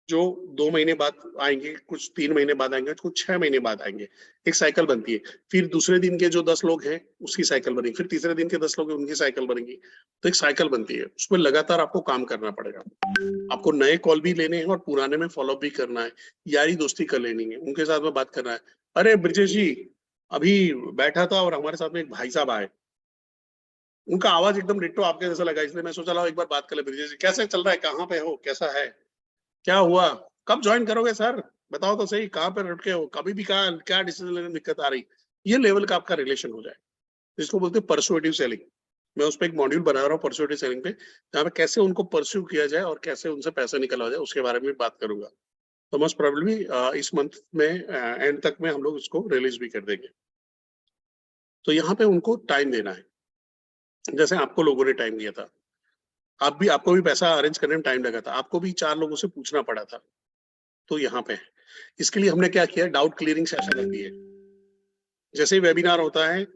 जो 2 महीने बाद आएंगे, कुछ 3 महीने बाद आएंगे, कुछ 6 महीने बाद आएंगे। एक साइकिल बनती है। फिर दूसरे दिन के जो 10 लोग हैं उसकी साइकिल बनेगी, फिर तीसरे दिन के 10 लोग हैं उनकी साइकिल बनेगी। तो एक साइकिल बनती है, उसमें लगातार आपको काम करना पड़ेगा। आपको नए कॉल भी लेने हैं और पुराने में फॉलोअप भी करना है, यारी दोस्ती कर लेनी है, उनके साथ में बात करना है। अरे ब्रजेश जी, अभी बैठा था और हमारे साथ में एक भाई साहब आए, उनका आवाज एकदम डिट्टो आपके जैसा लगा, इसलिए मैं सोचा ला एक बार बात कर ले। ब्रजेश जी कैसे चल रहा है, कहाँ पे हो, कैसा है, क्या हुआ, कब ज्वाइन करोगे सर, बताओ तो सही, कहाँ पे रुके हो, कभी भी कहा क्या डिसीजन लेने में दिक्कत आ रही। ये लेवल का आपका रिलेशन हो जाए, जिसको बोलते हैं परसुएटिव सेलिंग। मैं उस पर एक मॉड्यूल बना रहा हूँ परसुएटिव सेलिंग पे, जहाँ पे कैसे उनको परस्यू किया जाए और कैसे उनसे पैसा निकला जाए उसके बारे में बात करूंगा। तो मोस्ट प्रोबेबली इस मंथ में एंड तक में हम लोग इसको रिलीज भी कर देंगे। तो यहाँ पे उनको टाइम देना है, जैसे आपको लोगों ने टाइम दिया था, आपको भी पैसा अरेंज करने में टाइम लगा था, आपको भी 4 लोगों से पूछना पड़ा था। तो यहाँ पे है, इसके लिए हमने क्या किया, डाउट क्लियरिंग सेशन रख दिए। जैसे ही वेबिनार होता है,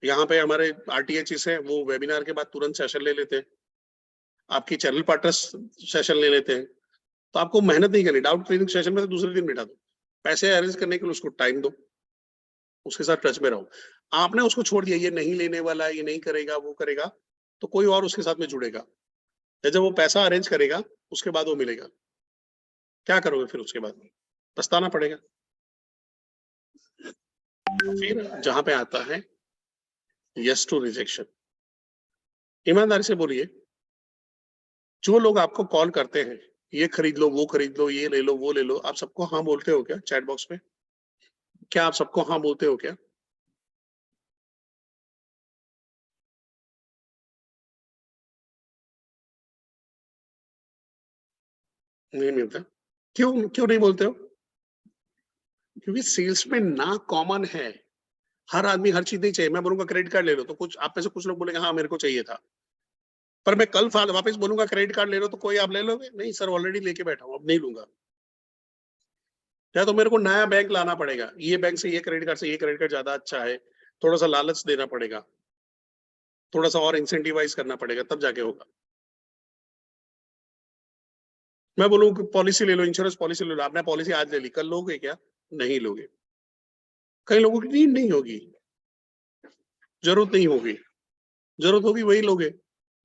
यहाँ पे हमारे RTHs है, वो वेबिनार के बाद तुरंत सेशन ले लेते हैं, आपकी चैनल पार्टनर्स सेशन ले लेते हैं। तो आपको मेहनत नहीं करनी, डाउट क्लियरिंग सेशन में से दूसरे दिन बिठा दो, पैसे अरेंज करने के लिए उसको टाइम दो, उसके साथ टच में रहो। आपने उसको छोड़ दिया, ये नहीं लेने वाला, ये नहीं करेगा, वो करेगा, तो कोई और उसके साथ में जुड़ेगा। जब वो पैसा अरेंज करेगा, उसके बाद वो मिलेगा, क्या करोगे फिर उसके बाद? पछताना पड़ेगा। फिर जहां पे आता है यस टू रिजेक्शन, ईमानदारी से बोलिए, जो लोग आपको कॉल करते हैं, ये खरीद लो, वो खरीद लो, ये ले लो, वो ले लो, आप सबको हाँ बोलते हो क्या चैट बॉक्स में? क्या आप सबको हाँ बोलते हो क्या? नहीं मिलता। क्यों क्यों नहीं बोलते हो? क्योंकि सेल्स में ना कॉमन है, हर आदमी हर चीज नहीं चाहिए। मैं बोलूंगा क्रेडिट कार्ड ले लो, तो कुछ आप में से कुछ लोग बोलेंगे हाँ मेरे को चाहिए था, पर मैं कल वापस बोलूंगा क्रेडिट कार्ड ले लो, तो कोई आप ले लोगे? नहीं सर, ऑलरेडी लेके बैठा हूं, अब नहीं लूंगा। या तो मेरे को नया बैंक लाना पड़ेगा, ये बैंक से ये क्रेडिट कार्ड से ये क्रेडिट कार्ड ज्यादा अच्छा है, थोड़ा सा लालच देना पड़ेगा, थोड़ा सा और इंसेंटिवाइज करना पड़ेगा, तब जाके होगा। मैं बोलूँ कि पॉलिसी ले लो, इंश्योरेंस पॉलिसी ले लो, आपने पॉलिसी आज ले ली, कल लोगे क्या? नहीं लोगे। कई लोगों की नीड नहीं होगी, जरूरत नहीं होगी, जरूरत होगी वही लोगे।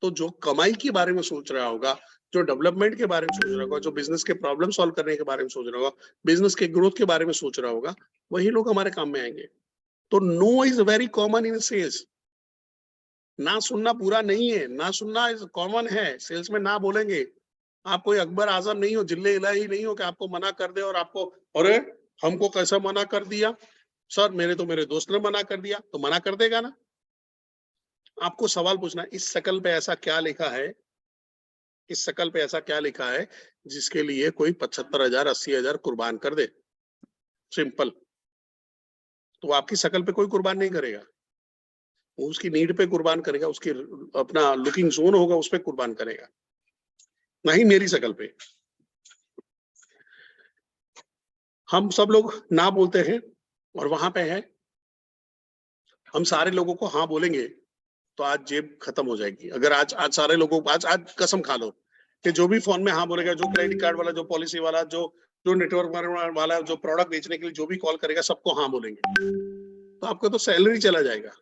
तो जो कमाई के बारे में सोच रहा होगा, जो डेवलपमेंट के बारे में सोच रहा होगा, जो बिजनेस के प्रॉब्लम सॉल्व करने के बारे में सोच रहा होगा, बिजनेस के ग्रोथ के बारे में सोच रहा होगा, वही लोग हमारे काम में आएंगे। तो no is very common in sales. ना सुनना बुरा नहीं है, ना सुनना इज कॉमन है, सेल्स में ना बोलेंगे। आप कोई अकबर आजम नहीं हो, जिल्ले इलाही नहीं हो कि आपको मना कर दे और आपको, अरे हमको कैसा मना कर दिया सर, मेरे दोस्त ने मना कर दिया, तो मना कर देगा ना। आपको सवाल पूछना है, इस शकल पे ऐसा क्या लिखा है, इस शकल पे ऐसा क्या लिखा है जिसके लिए कोई 75,000 80,000 कुर्बान कर दे? सिंपल। तो आपकी शकल पे कोई कुर्बान नहीं करेगा, वो उसकी नीड पे कुर्बान करेगा, उसकी अपना लुकिंग जोन होगा उस पर कुर्बान करेगा, ना ही मेरी शकल पे। हम सब लोग ना बोलते हैं, और वहां पे है, हम सारे लोगों को हाँ बोलेंगे तो आज जेब खत्म हो जाएगी। अगर आज आज सारे लोगों को आज कसम खा लो कि जो भी फोन में हाँ बोलेगा, जो क्रेडिट कार्ड वाला, जो पॉलिसी वाला, जो जो नेटवर्क वाला, जो प्रोडक्ट बेचने के लिए जो भी कॉल करेगा, सबको हाँ बोलेंगे, तो आपका तो सैलरी चला जाएगा।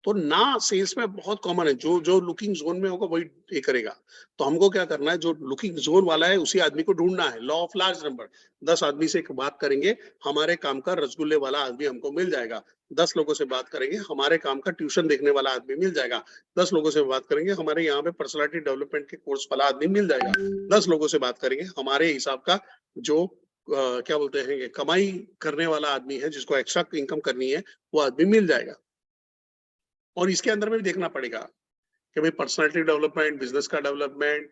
तो ना सेल्स में बहुत कॉमन है, जो जो लुकिंग जोन में होगा वही ये करेगा। तो हमको क्या करना है, जो लुकिंग जोन वाला है उसी आदमी को ढूंढना है। लॉ ऑफ लार्ज नंबर, 10 आदमी से एक बात करेंगे, हमारे काम का रसगुल्ले वाला आदमी हमको मिल जाएगा। 10 लोगों से बात करेंगे, हमारे काम का ट्यूशन देखने वाला आदमी मिल जाएगा। 10 लोगों से बात करेंगे, हमारे यहाँ पे पर्सनालिटी डेवलपमेंट के कोर्स वाला आदमी मिल जाएगा। 10 लोगों से बात करेंगे, हमारे हिसाब का जो क्या बोलते हैं, कमाई करने वाला आदमी है, जिसको एक्स्ट्रा इनकम करनी है, वो आदमी मिल जाएगा। और इसके अंदर में भी देखना पड़ेगा कि भाई पर्सनालिटी डेवलपमेंट, बिजनेस का डेवलपमेंट,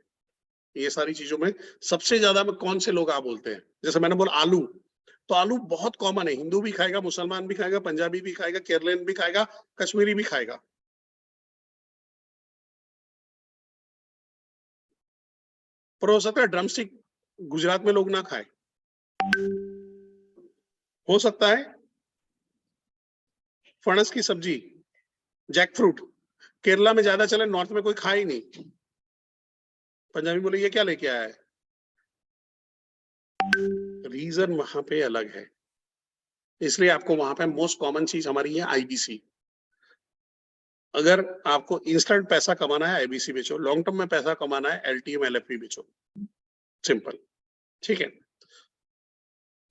ये सारी चीजों में सबसे ज्यादा में कौन से लोग आप बोलते हैं। जैसे मैंने बोला आलू, तो आलू बहुत कॉमन है, हिंदू भी खाएगा, मुसलमान भी खाएगा, पंजाबी भी खाएगा, केरलियन भी खाएगा, कश्मीरी भी खाएगा। पर हो सकता है ड्रमस्टिक गुजरात में लोग ना खाए, हो सकता है फणस की सब्जी, जैक फ्रूट केरला में ज्यादा चले, नॉर्थ में कोई खाए ही नहीं। पंजाबी बोले ये क्या लेके आया है, रीजन वहां पे अलग है। इसलिए आपको वहां पे मोस्ट कॉमन चीज हमारी है IBC। अगर आपको इंस्टेंट पैसा कमाना है IBC बेचो, लॉन्ग टर्म में पैसा कमाना है LTM LFP बेचो, सिंपल। ठीक है।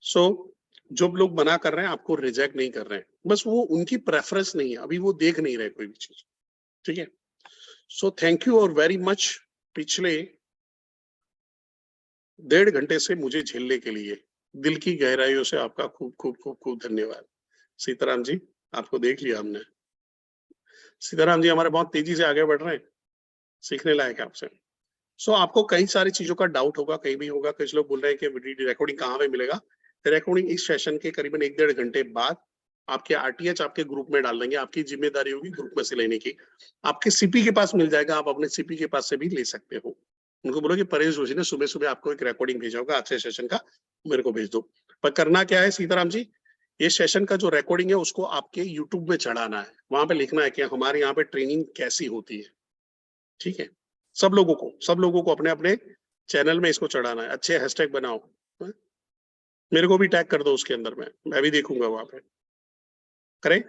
सो जो लोग मना कर रहे हैं, आपको रिजेक्ट नहीं कर रहे हैं, बस वो उनकी प्रेफरेंस नहीं है, अभी वो देख नहीं रहे कोई भी चीज। ठीक है। सो थैंक यू और वेरी मच, पिछले 1.5 घंटे से मुझे झेलने के लिए दिल की गहराइयों से आपका खूब खूब खूब खूब धन्यवाद। सीताराम जी, आपको देख लिया हमने। सीताराम जी हमारे बहुत तेजी से आगे बढ़ रहे हैं, सीखने लायक है आपसे। सो आपको कई सारी चीजों का डाउट होगा, कहीं भी होगा, कुछ लोग बोल रहे हैं कि रिकॉर्डिंग कहाँ पे मिलेगा। रिकॉर्डिंग इस सेशन के करीबन 1-1.5 घंटे बाद आपके आरटीएच आपके ग्रुप में डाल देंगे। आपकी जिम्मेदारी होगी ग्रुप में से लेने की। आपके सीपी के पास मिल जाएगा, आप अपने सीपी के पास से भी ले सकते हो। उनको बोलो कि परेश जोशी ने सुबह सुबह आपको एक रिकॉर्डिंग भेजा होगा आज से सेशन का, मेरे को भेज दो। पर करना क्या है सीताराम जी, ये सेशन का जो रिकॉर्डिंग है उसको आपके यूट्यूब में चढ़ाना है। वहां पे लिखना है कि हमारे यहाँ पे ट्रेनिंग कैसी होती है। ठीक है, सब लोगों को अपने अपने चैनल में इसको चढ़ाना है। अच्छे हैशटैग बनाओ, मेरे को भी टैग कर दो उसके अंदर में, मैं भी देखूंगा वहां पे। करें।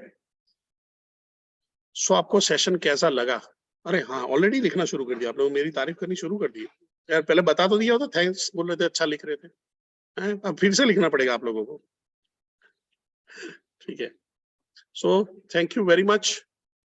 सो आपको सेशन कैसा लगा? अरे हाँ, ऑलरेडी लिखना शुरू कर दिया आप लोग, मेरी तारीफ करनी शुरू कर दी यार। पहले बता तो दिया होता, थैंक्स बोल रहे थे, अच्छा लिख रहे थे। अब फिर से लिखना पड़ेगा आप लोगों को। ठीक है, so thank you very much.